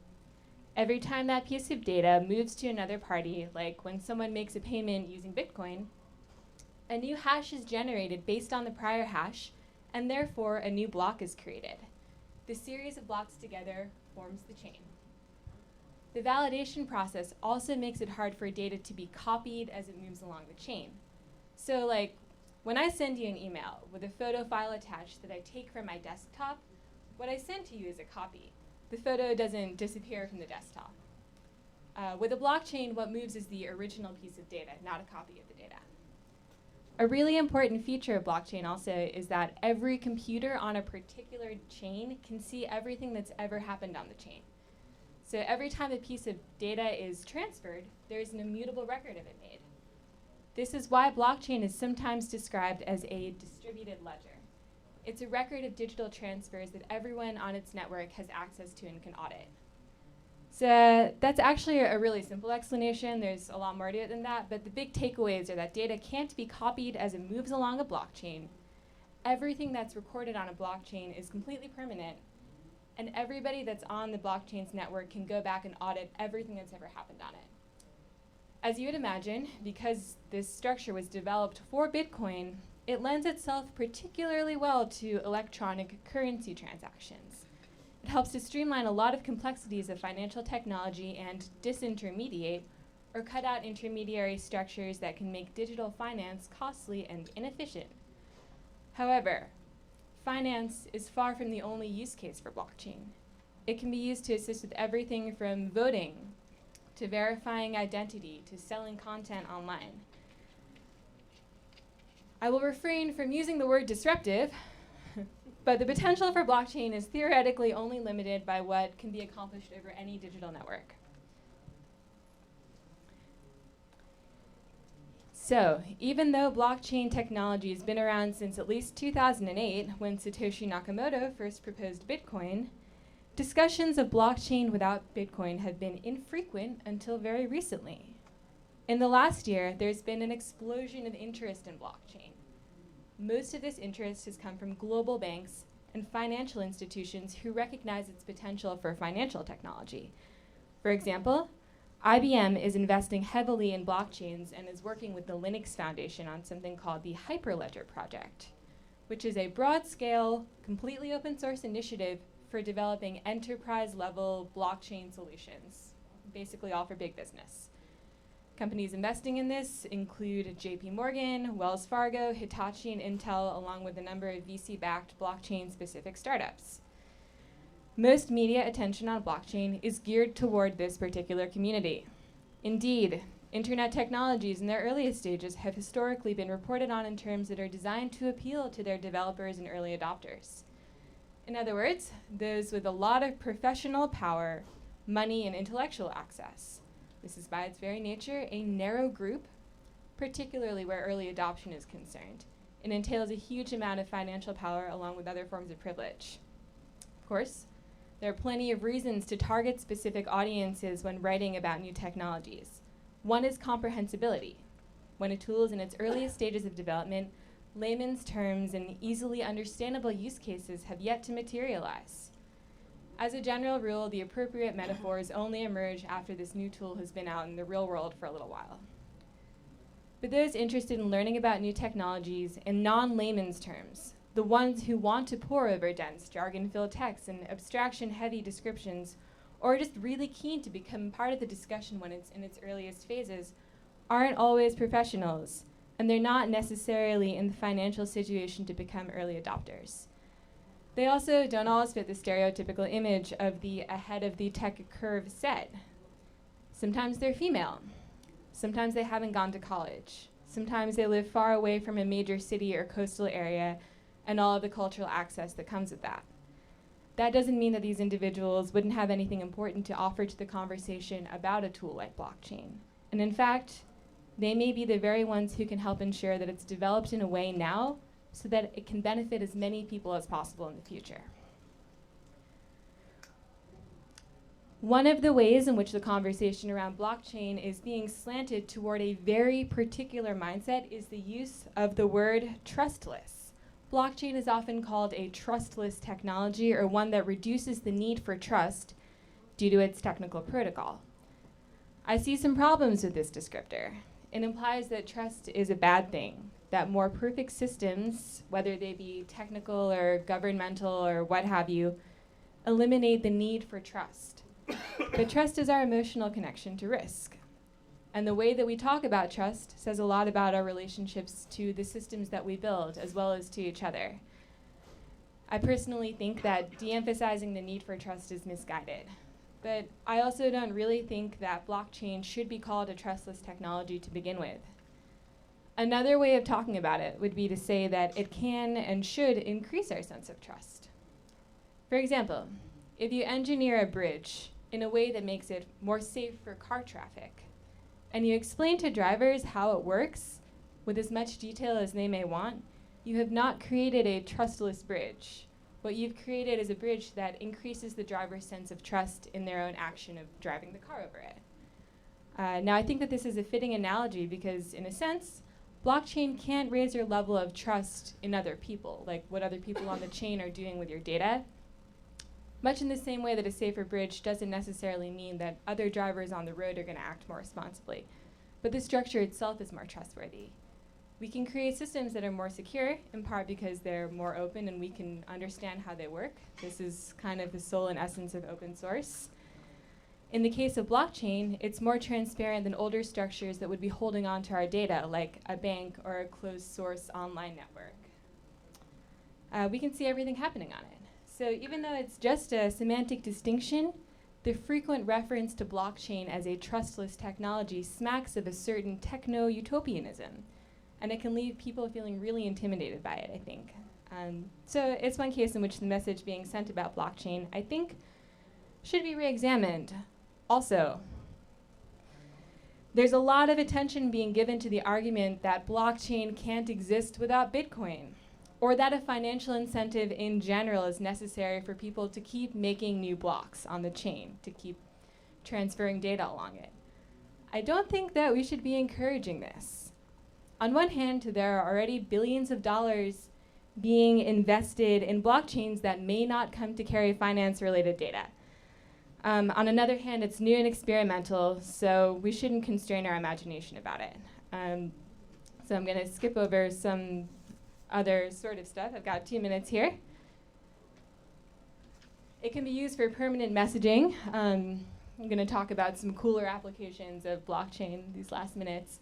S5: Every time that piece of data moves to another party, like when someone makes a payment using Bitcoin, a new hash is generated based on the prior hash, and therefore a new block is created. The series of blocks together forms the chain. The validation process also makes it hard for data to be copied as it moves along the chain. So like, when I send you an email with a photo file attached that I take from my desktop, what I send to you is a copy. The photo doesn't disappear from the desktop. With a blockchain, what moves is the original piece of data, not a copy of the data. A really important feature of blockchain also is that every computer on a particular chain can see everything that's ever happened on the chain. So every time a piece of data is transferred, there's an immutable record of it made. This is why blockchain is sometimes described as a distributed ledger. It's a record of digital transfers that everyone on its network has access to and can audit. So that's actually a really simple explanation. There's a lot more to it than that, but the big takeaways are that data can't be copied as it moves along a blockchain. Everything that's recorded on a blockchain is completely permanent, and everybody that's on the blockchain's network can go back and audit everything that's ever happened on it. As you would imagine, because this structure was developed for Bitcoin, it lends itself particularly well to electronic currency transactions. It helps to streamline a lot of complexities of financial technology and disintermediate or cut out intermediary structures that can make digital finance costly and inefficient. However, finance is far from the only use case for blockchain. It can be used to assist with everything from voting to verifying identity to selling content online. I will refrain from using the word disruptive, but the potential for blockchain is theoretically only limited by what can be accomplished over any digital network. So, even though blockchain technology has been around since at least 2008, when Satoshi Nakamoto first proposed Bitcoin, discussions of blockchain without Bitcoin have been infrequent until very recently. In the last year, there's been an explosion of interest in blockchain. Most of this interest has come from global banks and financial institutions who recognize its potential for financial technology. For example, IBM is investing heavily in blockchains and is working with the Linux Foundation on something called the Hyperledger Project, which is a broad-scale, completely open-source initiative for developing enterprise-level blockchain solutions, basically all for big business. Companies investing in this include JP Morgan, Wells Fargo, Hitachi, and Intel, along with a number of VC-backed blockchain-specific startups. Most media attention on blockchain is geared toward this particular community. Indeed, internet technologies in their earliest stages have historically been reported on in terms that are designed to appeal to their developers and early adopters. In other words, those with a lot of professional power, money, and intellectual access. This is by its very nature a narrow group, particularly where early adoption is concerned. It entails a huge amount of financial power along with other forms of privilege. Of course, there are plenty of reasons to target specific audiences when writing about new technologies. One is comprehensibility. When a tool is in its earliest stages of development, layman's terms and easily understandable use cases have yet to materialize. As a general rule, the appropriate metaphors only emerge after this new tool has been out in the real world for a little while. But those interested in learning about new technologies in non-layman's terms, the ones who want to pore over dense, jargon-filled texts and abstraction-heavy descriptions, or just really keen to become part of the discussion when it's in its earliest phases, aren't always professionals, and they're not necessarily in the financial situation to become early adopters. They also don't always fit the stereotypical image of the ahead of the tech curve set. Sometimes they're female. Sometimes they haven't gone to college. Sometimes they live far away from a major city or coastal area and all of the cultural access that comes with that. That doesn't mean that these individuals wouldn't have anything important to offer to the conversation about a tool like blockchain. And in fact, they may be the very ones who can help ensure that it's developed in a way now so that it can benefit as many people as possible in the future. One of the ways in which the conversation around blockchain is being slanted toward a very particular mindset is the use of the word trustless. Blockchain is often called a trustless technology, or one that reduces the need for trust due to its technical protocol. I see some problems with this descriptor. It implies that trust is a bad thing, that more perfect systems, whether they be technical or governmental or what have you, eliminate the need for trust. But trust is our emotional connection to risk. And the way that we talk about trust says a lot about our relationships to the systems that we build, as well as to each other. I personally think that de-emphasizing the need for trust is misguided. But I also don't really think that blockchain should be called a trustless technology to begin with. Another way of talking about it would be to say that it can and should increase our sense of trust. For example, if you engineer a bridge in a way that makes it more safe for car traffic, and you explain to drivers how it works with as much detail as they may want, you have not created a trustless bridge. What you've created is a bridge that increases the driver's sense of trust in their own action of driving the car over it. Now, I think that this is a fitting analogy because, in a sense, blockchain can't raise your level of trust in other people, like what other people on the chain are doing with your data. Much in the same way that a safer bridge doesn't necessarily mean that other drivers on the road are going to act more responsibly. But the structure itself is more trustworthy. We can create systems that are more secure, in part because they're more open and we can understand how they work. This is kind of the soul and essence of open source. In the case of blockchain, it's more transparent than older structures that would be holding on to our data, like a bank or a closed source online network. We can see everything happening on it. So even though it's just a semantic distinction, the frequent reference to blockchain as a trustless technology smacks of a certain techno-utopianism, and it can leave people feeling really intimidated by it, I think. So it's one case in which the message being sent about blockchain, I think, should be re-examined. Also, there's a lot of attention being given to the argument that blockchain can't exist without Bitcoin, or that a financial incentive in general is necessary for people to keep making new blocks on the chain, to keep transferring data along it. I don't think that we should be encouraging this. On one hand, there are already billions of dollars being invested in blockchains that may not come to carry finance-related data. On another hand, it's new and experimental, so we shouldn't constrain our imagination about it. So I'm going to skip over some other sort of stuff. I've got 2 minutes here. It can be used for permanent messaging. I'm going to talk about some cooler applications of blockchain these last minutes.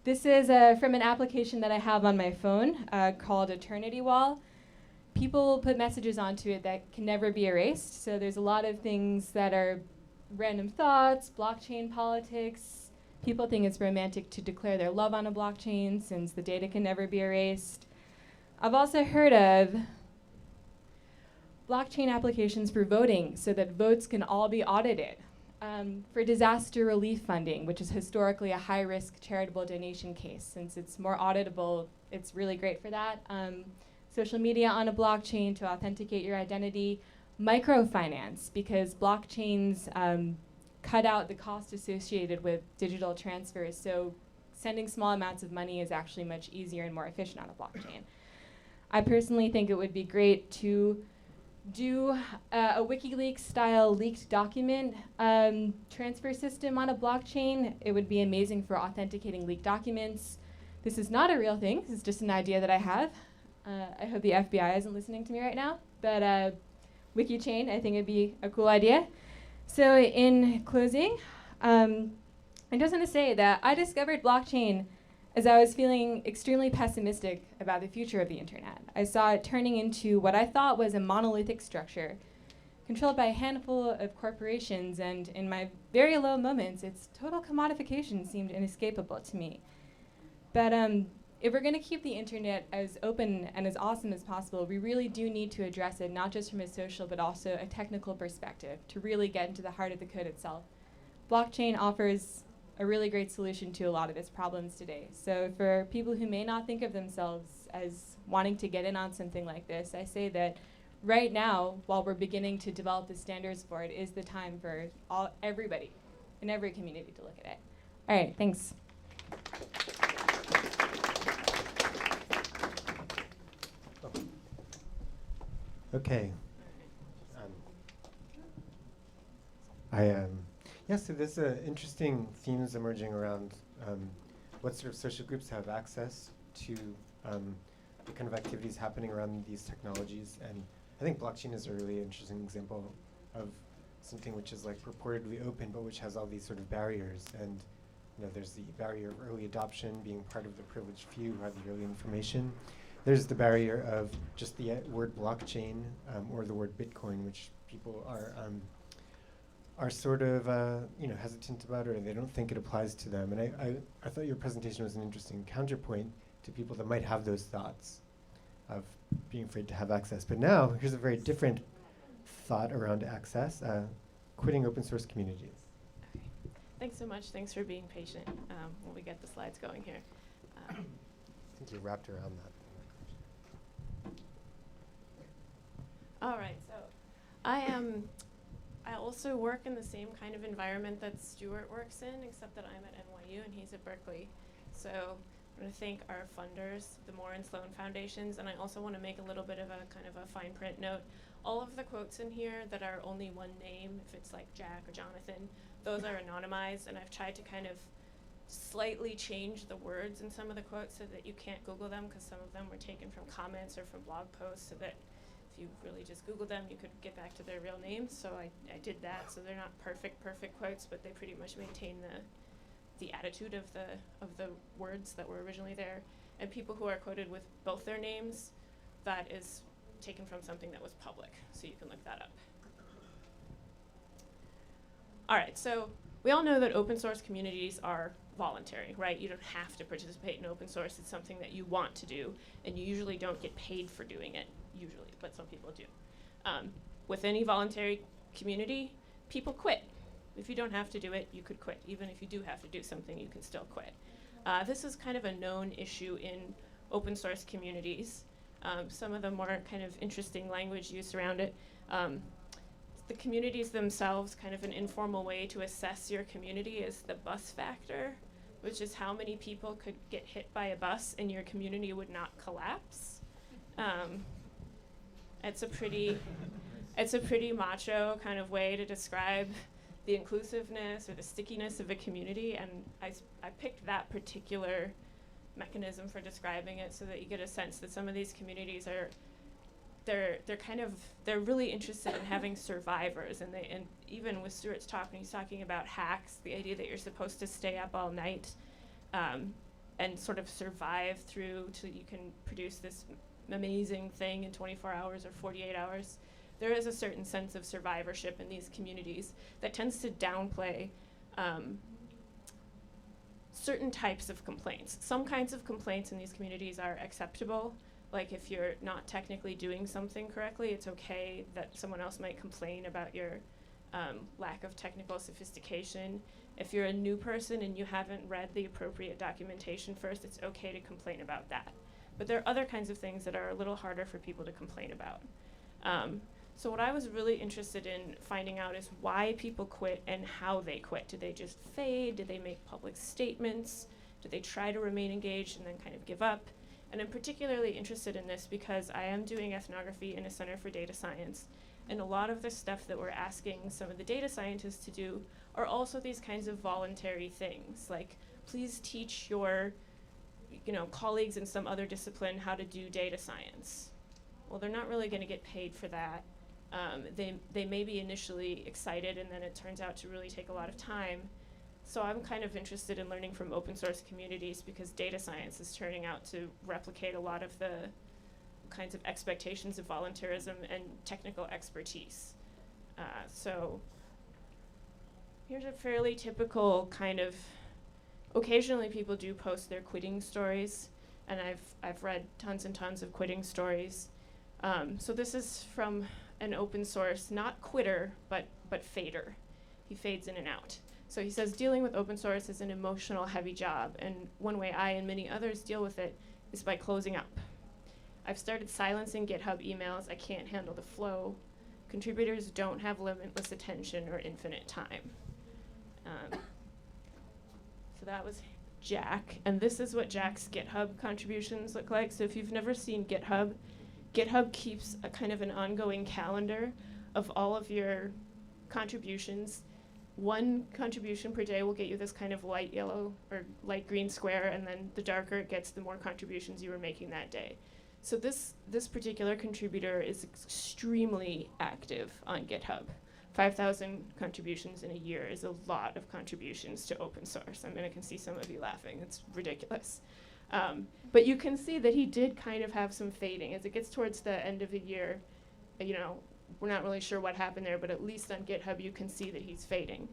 S5: This is from an application that I have on my phone called Eternity Wall. People put messages onto it that can never be erased. So there's a lot of things that are random thoughts, blockchain politics. People think it's romantic to declare their love on a blockchain since the data can never be erased. I've also heard of blockchain applications for voting so that votes can all be audited. For disaster relief funding, which is historically a high-risk charitable donation case. Since it's more auditable, it's really great for that. Social media on a blockchain to authenticate your identity. Microfinance, because blockchains cut out the cost associated with digital transfers, so sending small amounts of money is actually much easier and more efficient on a blockchain. I personally think it would be great to do a WikiLeaks-style leaked document transfer system on a blockchain. It would be amazing for authenticating leaked documents. This is not a real thing. This is just an idea that I have. I hope the FBI isn't listening to me right now. But WikiChain, I think it'd be a cool idea. So in closing, I just want to say that I discovered blockchain as I was feeling extremely pessimistic about the future of the internet. I saw it turning into what I thought was a monolithic structure, controlled by a handful of corporations, and in my very low moments, its total commodification seemed inescapable to me. But if we're going to keep the internet as open and as awesome as possible, we really do need to address it, not just from a social, but also a technical perspective, to really get into the heart of the code itself. Blockchain offers a really great solution to a lot of its problems today. So for people who may not think of themselves as wanting to get in on something like this, I say that right now, while we're beginning to develop the standards for it, is the time for everybody in every community to look at it. All right, thanks.
S1: Okay. Yeah, so there's interesting themes emerging around what sort of social groups have access to the kind of activities happening around these technologies. And I think blockchain is a really interesting example of something which is like purportedly open, but which has all these sort of barriers. And there's the barrier of early adoption, being part of the privileged few who have the early information. There's the barrier of just the word blockchain or the word Bitcoin, which people are sort of hesitant about, or they don't think it applies to them. And I thought your presentation was an interesting counterpoint to people that might have those thoughts of being afraid to have access. But now, here's a very different thought around access, quitting open source communities.
S6: Okay. Thanks so much. Thanks for being patient while we get the slides going here.
S1: I think you wrapped around that.
S6: All right, so I also work in the same kind of environment that Stuart works in, except that I'm at NYU and he's at Berkeley. So I want to thank our funders, the Moore and Sloan Foundations, and I also want to make a little bit of a kind of a fine print note. All of the quotes in here that are only one name, if it's like Jack or Jonathan, those are anonymized, and I've tried to kind of slightly change the words in some of the quotes so that you can't Google them, because some of them were taken from comments or from blog posts, so that if you really just Google them, you could get back to their real names. So I did that. So they're not perfect quotes, but they pretty much maintain the attitude of the words that were originally there. And people who are quoted with both their names, that is taken from something that was public. So you can look that up. All right, so we all know that open source communities are voluntary, right? You don't have to participate in open source. It's something that you want to do, and you usually don't get paid for doing it, usually, but some people do. With any voluntary community, people quit. If you don't have to do it, you could quit. Even if you do have to do something, you can still quit. This is kind of a known issue in open source communities. Some of the more kind of interesting language used around it. The communities themselves, kind of an informal way to assess your community is the bus factor, which is how many people could get hit by a bus and your community would not collapse. It's a pretty macho kind of way to describe the inclusiveness or the stickiness of a community, and I picked that particular mechanism for describing it so that you get a sense that some of these communities they're really interested in having survivors, and even with Stuart's talk, when he's talking about hacks, the idea that you're supposed to stay up all night and sort of survive through till you can produce this amazing thing in 24 hours or 48 hours. There is a certain sense of survivorship in these communities that tends to downplay certain types of complaints. Some kinds of complaints in these communities are acceptable. Like if you're not technically doing something correctly, it's okay that someone else might complain about your lack of technical sophistication. If you're a new person and you haven't read the appropriate documentation first, it's okay to complain about that. But there are other kinds of things that are a little harder for people to complain about. So what I was really interested in finding out is why people quit and how they quit. Did they just fade? Did they make public statements? Did they try to remain engaged and then kind of give up? And I'm particularly interested in this because I am doing ethnography in a center for data science. And a lot of the stuff that we're asking some of the data scientists to do are also these kinds of voluntary things, like please teach your colleagues in some other discipline how to do data science. Well, they're not really going to get paid for that. They may be initially excited, and then it turns out to really take a lot of time. So I'm kind of interested in learning from open source communities because data science is turning out to replicate a lot of the kinds of expectations of volunteerism and technical expertise. So here's a fairly typical kind of, occasionally people do post their quitting stories, and I've read tons and tons of quitting stories. So this is from an open source, not quitter, but fader. He fades in and out. So he says, dealing with open source is an emotional heavy job, and one way I and many others deal with it is by closing up. I've started silencing GitHub emails. I can't handle the flow. Contributors don't have limitless attention or infinite time. So that was Jack, and this is what Jack's GitHub contributions look like. So if you've never seen GitHub, GitHub keeps a kind of an ongoing calendar of all of your contributions. One contribution per day will get you this kind of light yellow or light green square, and then the darker it gets, the more contributions you were making that day. So this particular contributor is extremely active on GitHub. 5,000 contributions in a year is a lot of contributions to open source. I mean, I can see some of you laughing. It's ridiculous. But you can see that he did kind of have some fading. As it gets towards the end of the year, we're not really sure what happened there, but at least on GitHub you can see that he's fading.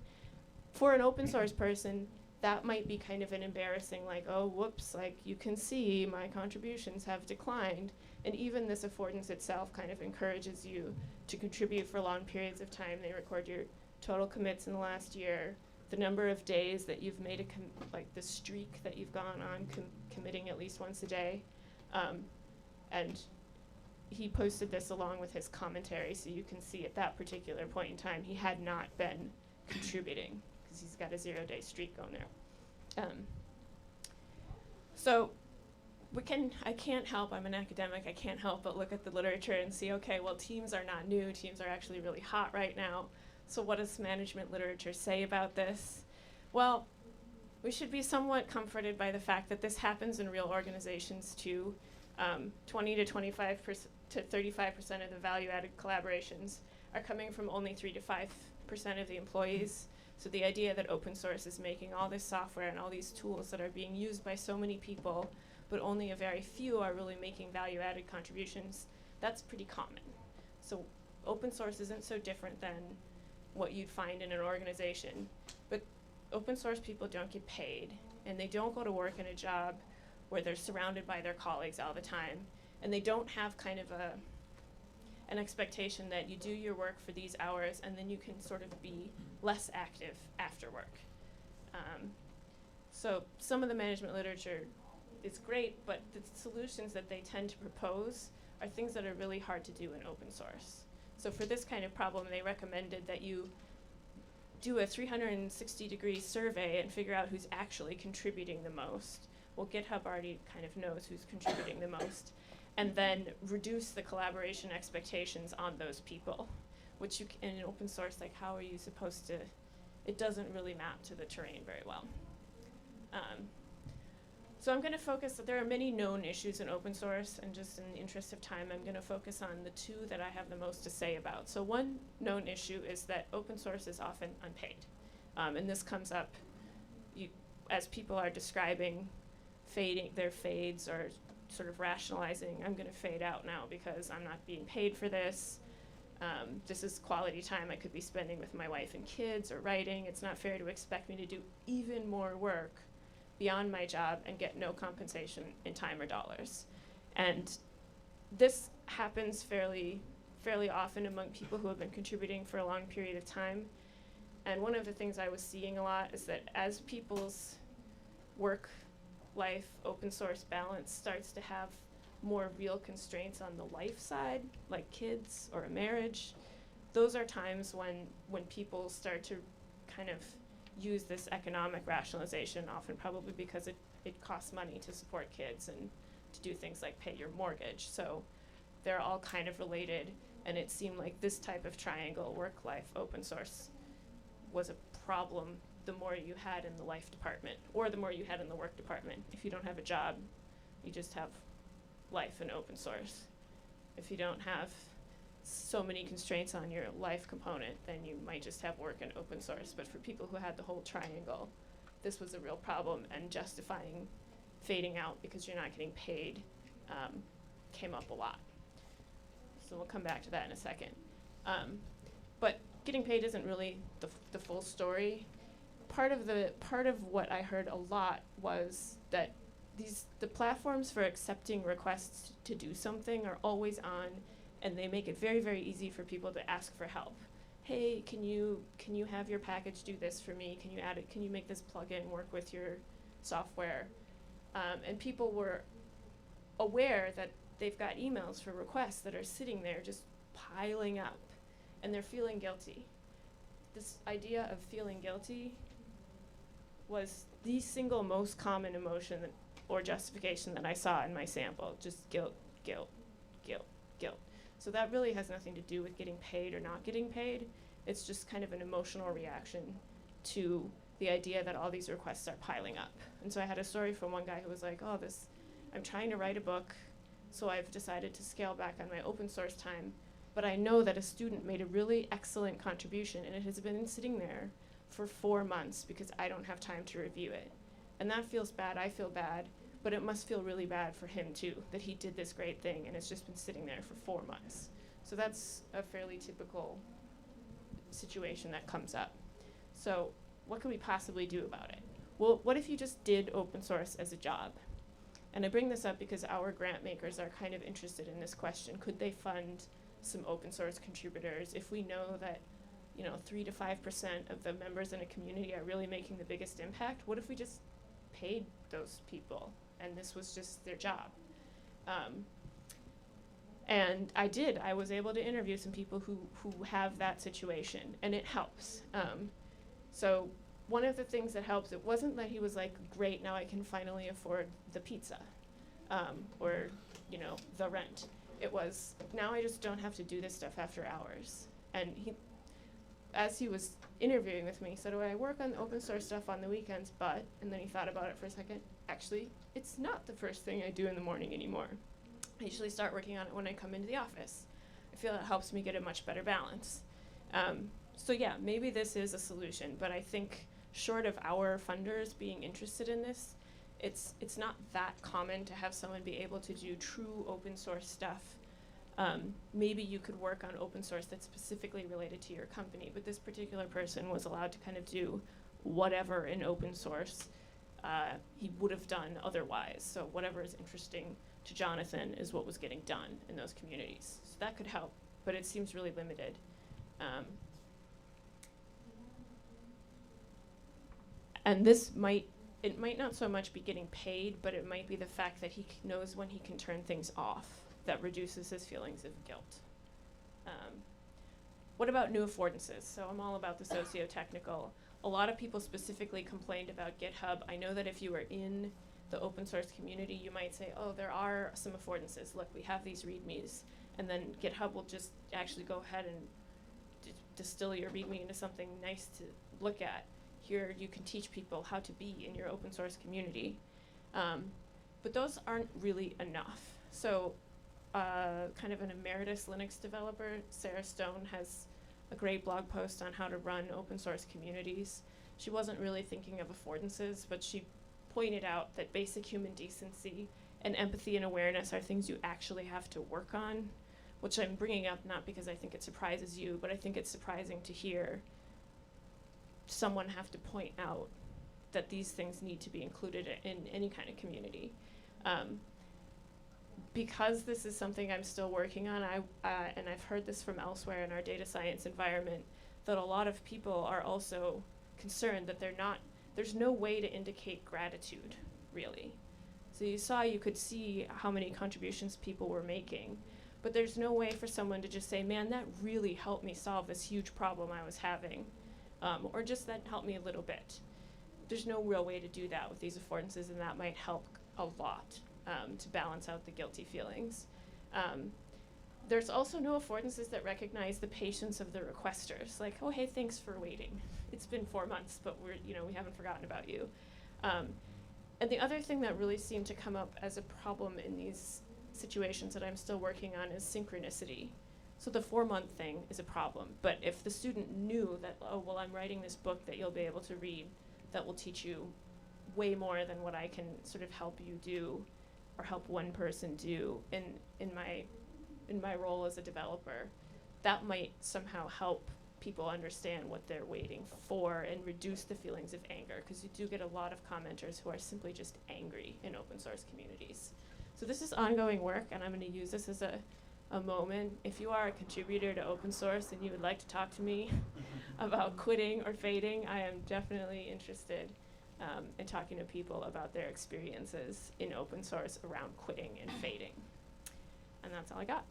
S6: For an open source person, that might be kind of an embarrassing, like, oh, whoops, like you can see my contributions have declined. And even this affordance itself kind of encourages you to contribute for long periods of time. They record your total commits in the last year, the number of days that you've made like the streak that you've gone on committing at least once a day. And he posted this along with his commentary, so you can see at that particular point in time he had not been contributing because he's got a 0-day streak going there. So I can't help, I'm an academic, I can't help but look at the literature and see, okay, well, teams are not new, teams are actually really hot right now. So what does management literature say about this? Well, we should be somewhat comforted by the fact that this happens in real organizations too. 20 to 25% to 35% of the value-added collaborations are coming from only 3 to 5% of the employees. So the idea that open source is making all this software and all these tools that are being used by so many people, but only a very few are really making value-added contributions, that's pretty common. So open source isn't so different than what you'd find in an organization. But open source people don't get paid, and they don't go to work in a job where they're surrounded by their colleagues all the time, and they don't have kind of an expectation that you do your work for these hours and then you can sort of be less active after work. So some of the management literature is great, but the solutions that they tend to propose are things that are really hard to do in open source. So for this kind of problem, they recommended that you do a 360-degree survey and figure out who's actually contributing the most. Well, GitHub already kind of knows who's contributing the most. And then reduce the collaboration expectations on those people, which you in open source, like how are you supposed to, it doesn't really map to the terrain very well. So I'm going to focus, there are many known issues in open source, and just in the interest of time, I'm going to focus on the two that I have the most to say about. So one known issue is that open source is often unpaid. And this comes up as people are describing their fades or sort of rationalizing, I'm going to fade out now because I'm not being paid for this. This is quality time I could be spending with my wife and kids or writing. It's not fair to expect me to do even more work beyond my job and get no compensation in time or dollars. And this happens fairly often among people who have been contributing for a long period of time. And one of the things I was seeing a lot is that as people's work-life open source balance starts to have more real constraints on the life side, like kids or a marriage, those are times when people start to kind of use this economic rationalization, often probably because it costs money to support kids and to do things like pay your mortgage. So they're all kind of related, and it seemed like this type of triangle, work-life, open source, was a problem the more you had in the life department, or the more you had in the work department. If you don't have a job, you just have life and open source. If you don't have so many constraints on your life component, then you might just have work and open source. But for people who had the whole triangle, this was a real problem, and justifying fading out because you're not getting paid came up a lot. So we'll come back to that in a second. But getting paid isn't really the full story. Part of what I heard a lot was that the platforms for accepting requests to do something are always on, and they make it very, very easy for people to ask for help. Hey, can you have your package do this for me? Can you add it? Can you make this plugin work with your software? And people were aware that they've got emails for requests that are sitting there just piling up, and they're feeling guilty. This idea of feeling guilty was the single most common emotion or justification that I saw in my sample. Just guilt, guilt, guilt, guilt. So that really has nothing to do with getting paid or not getting paid. It's just kind of an emotional reaction to the idea that all these requests are piling up. And so I had a story from one guy who was like, I'm trying to write a book, so I've decided to scale back on my open source time, but I know that a student made a really excellent contribution, and it has been sitting there for 4 months because I don't have time to review it. And that feels bad, I feel bad, but it must feel really bad for him too, that he did this great thing and it's just been sitting there for 4 months. So that's a fairly typical situation that comes up. So what could we possibly do about it? Well, what if you just did open source as a job? And I bring this up because our grant makers are kind of interested in this question. Could they fund some open source contributors if we know that 3 to 5% of the members in a community are really making the biggest impact? What if we just paid those people and this was just their job? And I was able to interview some people who have that situation, and it helps. So one of the things that helps, it wasn't that he was like, great, now I can finally afford the pizza, or the rent. It was, now I just don't have to do this stuff after hours. And as he was interviewing with me, he said, I work on open source stuff on the weekends, and then he thought about it for a second, actually, it's not the first thing I do in the morning anymore. I usually start working on it when I come into the office. I feel it helps me get a much better balance. So yeah, maybe this is a solution, but I think short of our funders being interested in this, it's not that common to have someone be able to do true open source stuff. Maybe you could work on open source that's specifically related to your company, but this particular person was allowed to kind of do whatever in open source he would have done otherwise. So whatever is interesting to Jonathan is what was getting done in those communities. So that could help, but it seems really limited. And it might not so much be getting paid, but it might be the fact that he knows when he can turn things off that reduces his feelings of guilt. What about new affordances? So I'm all about the socio-technical. A lot of people specifically complained about GitHub. I know that if you were in the open source community, you might say, there are some affordances. Look, we have these READMEs. And then GitHub will just actually go ahead and distill your README into something nice to look at. Here you can teach people how to be in your open source community. But those aren't really enough. So kind of an emeritus Linux developer, Sarah Stone, has a great blog post on how to run open source communities. She wasn't really thinking of affordances, but she pointed out that basic human decency and empathy and awareness are things you actually have to work on, which I'm bringing up not because I think it surprises you, but I think it's surprising to hear someone have to point out that these things need to be included in any kind of community. Because this is something I'm still working on, and I've heard this from elsewhere in our data science environment, that a lot of people are also concerned that there's no way to indicate gratitude, really. So you could see how many contributions people were making, but there's no way for someone to just say, man, that really helped me solve this huge problem I was having, or just that helped me a little bit. There's no real way to do that with these affordances, and that might help a lot to balance out the guilty feelings. There's also no affordances that recognize the patience of the requesters. Like, oh, hey, thanks for waiting. It's been 4 months, but we haven't forgotten about you. And the other thing that really seemed to come up as a problem in these situations that I'm still working on is synchronicity. So the 4-month thing is a problem, but if the student knew that, oh, well, I'm writing this book that you'll be able to read that will teach you way more than what I can sort of help you do or help one person do in my role as a developer, that might somehow help people understand what they're waiting for and reduce the feelings of anger, because you do get a lot of commenters who are simply just angry in open source communities. So this is ongoing work, and I'm going to use this as a moment. If you are a contributor to open source and you would like to talk to me about quitting or fading, I am definitely interested in talking to people about their experiences in open source around quitting and fading. And that's all I got.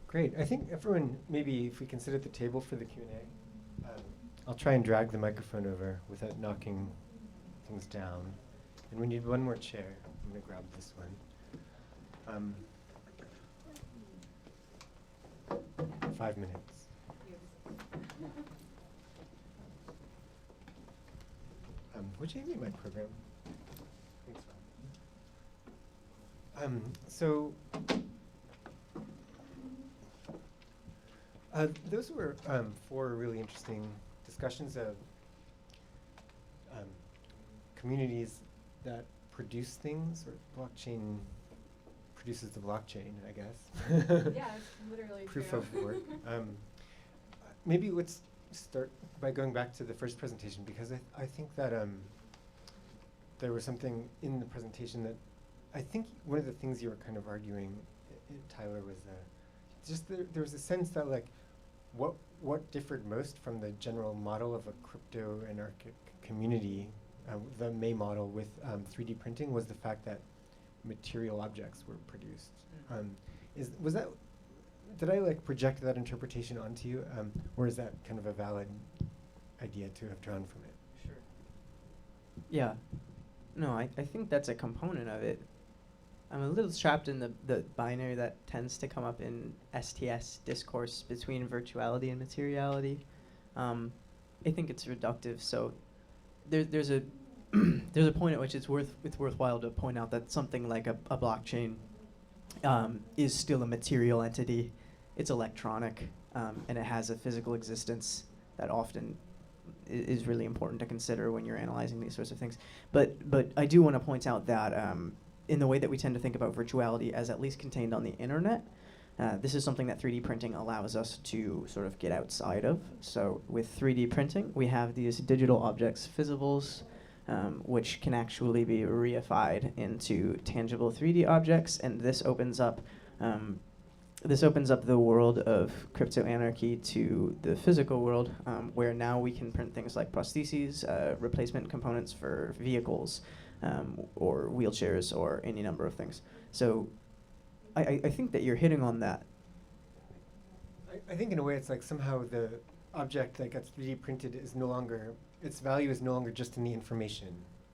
S1: Great. I think everyone, maybe if we can sit at the table for the Q&A, I'll try and drag the microphone over without knocking things down. And we need one more chair. I'm going to grab this one. 5 minutes. Would you give me my program? Thanks. So those were 4 really interesting discussions of communities that produce things, or blockchain produces the blockchain, I guess.
S5: Yeah, it's literally
S1: Proof
S5: true.
S1: of work. Maybe let's start by going back to the first presentation, because I think that there was something in the presentation that I think one of the things you were kind of arguing, Tyler, was just there was a sense that like what differed most from the general model of a crypto-anarchic community, the May model with 3D printing, was the fact that material objects were produced. Did I like project that interpretation onto you, or is that kind of a valid idea to have drawn from it?
S2: Sure. Yeah. No, I think that's a component of it. I'm a little trapped in the binary that tends to come up in STS discourse between virtuality and materiality. I think it's reductive. So there's a there's a point at which it's worthwhile to point out that something like a blockchain is still a material entity. It's electronic, and it has a physical existence that often is really important to consider when you're analyzing these sorts of things. But I do want to point out that in the way that we tend to think about virtuality as at least contained on the internet, this is something that 3D printing allows us to sort of get outside of. So with 3D printing, we have these digital objects, physibles, which can actually be reified into tangible 3D objects, and this opens up the world of Crypto-Anarchy to the physical world, where now we can print things like prostheses, replacement components for vehicles, or wheelchairs, or any number of things. So I think that you're hitting on that.
S1: I think in a way it's like somehow the object that gets 3D printed is no longer, its value is no longer just in the information,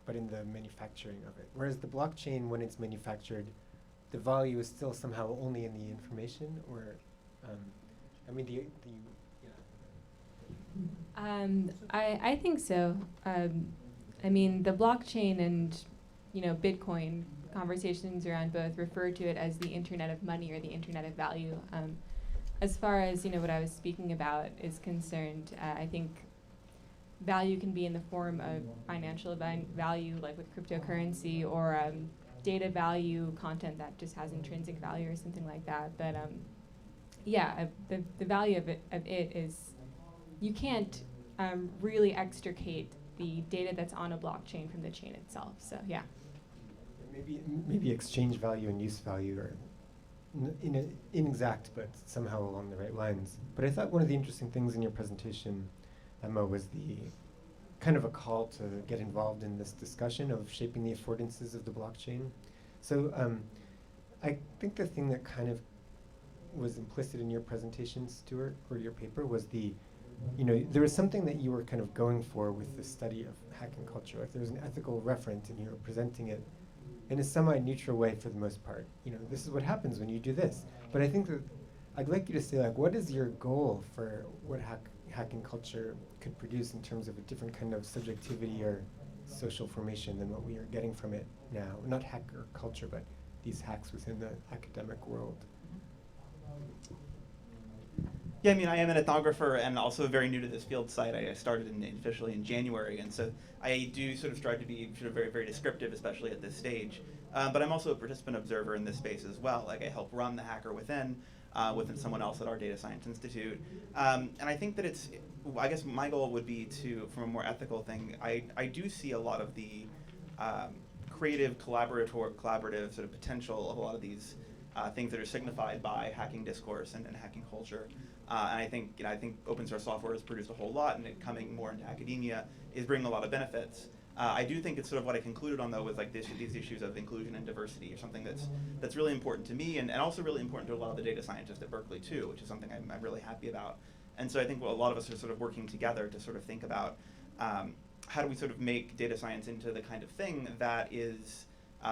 S1: but in the manufacturing of it. Whereas the blockchain, when it's manufactured, the value is still somehow only in the information, or, I mean, yeah.
S5: I think so. I mean, the blockchain and, Bitcoin conversations around both refer to it as the internet of money or the internet of value. As far as, what I was speaking about is concerned, I think value can be in the form of financial value, like with cryptocurrency, or data value, content that just has intrinsic value or something like that. But the value of it is you can't really extricate the data that's on a blockchain from the chain itself. So yeah.
S1: Maybe exchange value and use value are inexact, but somehow along the right lines. But I thought one of the interesting things in your presentation, Emma, was the kind of a call to get involved in this discussion of shaping the affordances of the blockchain. So I think the thing that kind of was implicit in your presentation, Stuart, or your paper, was there was something that you were kind of going for with the study of hacking culture. Like there was an ethical reference and you were presenting it in a semi-neutral way for the most part. This is what happens when you do this. But I think that I'd like you to say, like, what is your goal for what hacking culture could produce in terms of a different kind of subjectivity or social formation than what we are getting from it now? Not hacker culture, but these hacks within the academic world.
S3: Yeah, I mean, I am an ethnographer and also very new to this field site. I started officially in January, and so I do sort of strive to be sort of very, very descriptive, especially at this stage. But I'm also a participant observer in this space as well. Like I help run the Hacker within someone else at our Data Science Institute. And I think that I guess my goal would be to, from a more ethical thing, I do see a lot of the creative, collaborative sort of potential of a lot of these things that are signified by hacking discourse and hacking culture. And I think open source software has produced a whole lot, and it coming more into academia is bringing a lot of benefits. I do think it's sort of what I concluded on, though, was like these issues of inclusion and diversity, or something that's really important to me, and also really important to a lot of the data scientists at Berkeley too, which is something I'm really happy about. And so I think a lot of us are sort of working together to sort of think about how do we sort of make data science into the kind of thing that is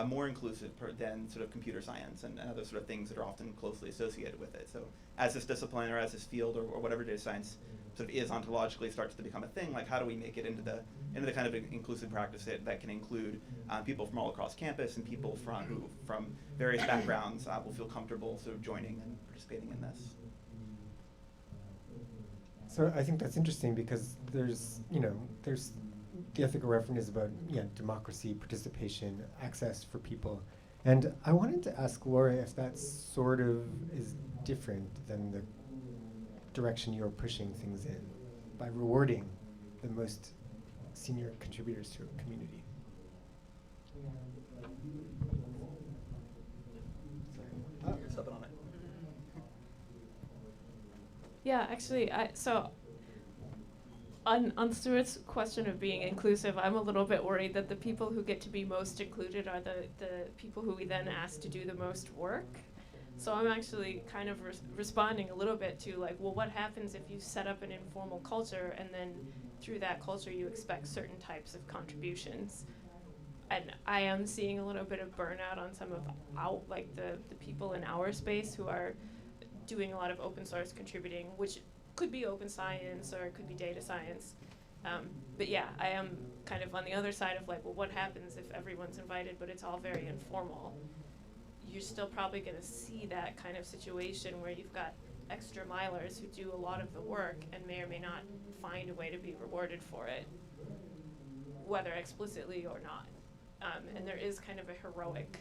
S3: more inclusive than sort of computer science and other sort of things that are often closely associated with it. So as this discipline or as this field or whatever data science sort of is ontologically starts to become a thing, like how do we make it into the kind of inclusive practice that can include people from all across campus and people from various backgrounds will feel comfortable sort of joining and participating in this.
S1: So I think that's interesting because there's the ethical reference is about democracy, participation, access for people. And I wanted to ask Laura if that sort of is different than the direction you're pushing things in by rewarding the most senior contributors to a community.
S3: You're stepping on it.
S6: Yeah, actually, on Stuart's question of being inclusive, I'm a little bit worried that the people who get to be most included are the people who we then ask to do the most work. So I'm actually kind of responding a little bit to like, well, what happens if you set up an informal culture and then through that culture you expect certain types of contributions? And I am seeing a little bit of burnout on some of the people in our space who are doing a lot of open source contributing, which could be open science or it could be data science. But yeah, I am kind of on the other side of like, well, what happens if everyone's invited but it's all very informal? You're still probably going to see that kind of situation where you've got extra milers who do a lot of the work and may or may not find a way to be rewarded for it, whether explicitly or not. And there is kind of a heroic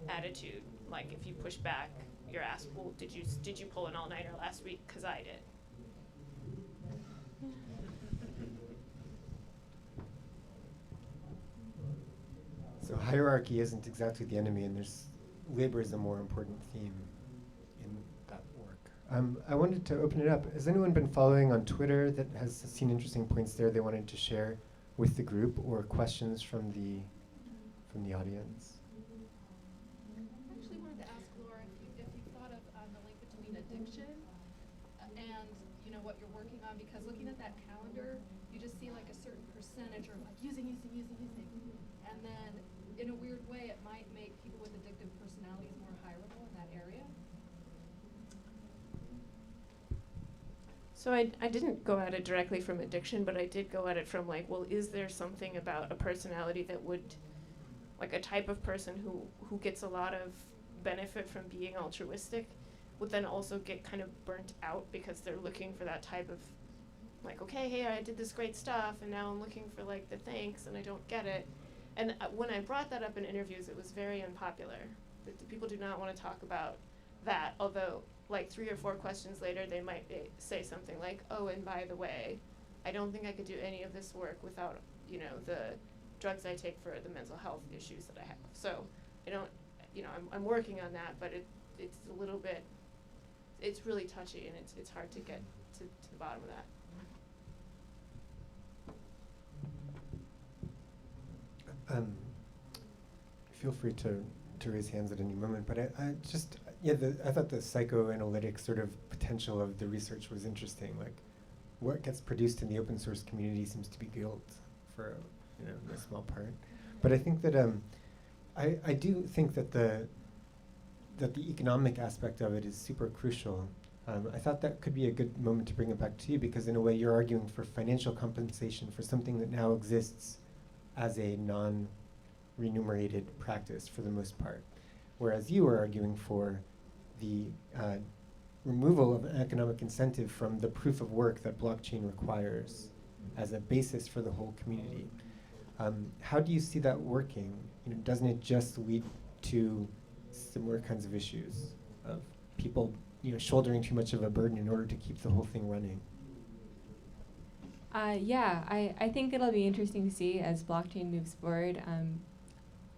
S6: attitude. Like if you push back, you're asked, well, did you pull an all-nighter last week? Because I did.
S1: So hierarchy isn't exactly the enemy, and labor is a more important theme in that work. I wanted to open it up. Has anyone been following on Twitter that has seen interesting points there they wanted to share with the group, or questions from the audience?
S7: I actually wanted to ask Laura if you thought of the link between addiction and what you're working on, because looking at that calendar, you just see like a certain percentage or like using, and then in a weird way it might make people with addictive personalities more hireable in that area.
S6: So I didn't go at it directly from addiction, but I did go at it from like, well, is there something about a personality that would, like a type of person who gets a lot of benefit from being altruistic would then also get kind of burnt out because they're looking for that type of, like, okay, hey, I did this great stuff, and now I'm looking for like the thanks, and I don't get it. And when I brought that up in interviews, it was very unpopular. The people do not want to talk about that, although like 3 or 4 questions later, they might say something like, oh, and by the way, I don't think I could do any of this work without, you know, the drugs I take for the mental health issues that I have. So I don't, you know, I'm working on that, but it's a little bit, it's really touchy, and it's hard to get to the bottom of that.
S1: Feel free to raise hands at any moment, but I thought the psychoanalytic sort of potential of the research was interesting. Like, what gets produced in the open source community seems to be guilt for, you know, a small part. But I think that I do think that the economic aspect of it is super crucial. I thought that could be a good moment to bring it back to you, because in a way you're arguing for financial compensation for something that now exists as a non-remunerated practice for the most part, whereas you are arguing for the removal of an economic incentive from the proof of work that blockchain requires as a basis for the whole community. How do you see that working? You know, doesn't it just lead to similar kinds of issues of people, you know, shouldering too much of a burden in order to keep the whole thing running?
S5: I think it'll be interesting to see as blockchain moves forward.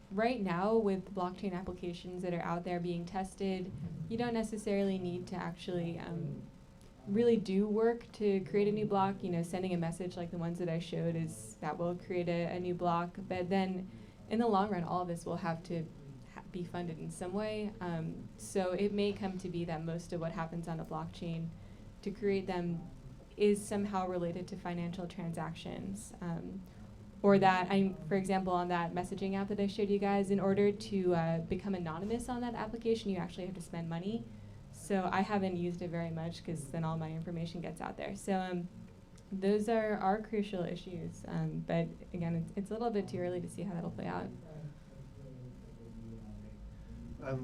S5: Right now, with blockchain applications that are out there being tested, you don't necessarily need to actually really do work to create a new block. You know, sending a message like the ones that I showed that will create a new block. But then, in the long run, all of this will have to be funded in some way. So it may come to be that most of what happens on a blockchain to create them is somehow related to financial transactions. Or that, for example, on that messaging app that I showed you guys, in order to become anonymous on that application, you actually have to spend money. So I haven't used it very much because then all my information gets out there. So those are crucial issues. But again, it's a little bit too early to see how that'll play out.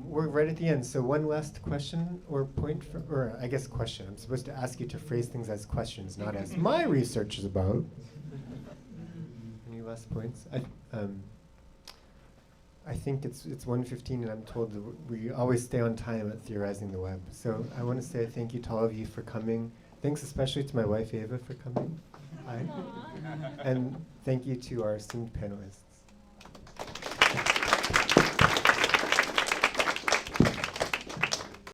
S1: We're right at the end, so one last question or point, or I guess question. I'm supposed to ask you to phrase things as questions, not as my research is about. Any last points? I think it's 1:15, and I'm told that we always stay on time at Theorizing the Web. So I want to say thank you to all of you for coming. Thanks especially to my wife Ava for coming. Hi. And thank you to our esteemed panelists.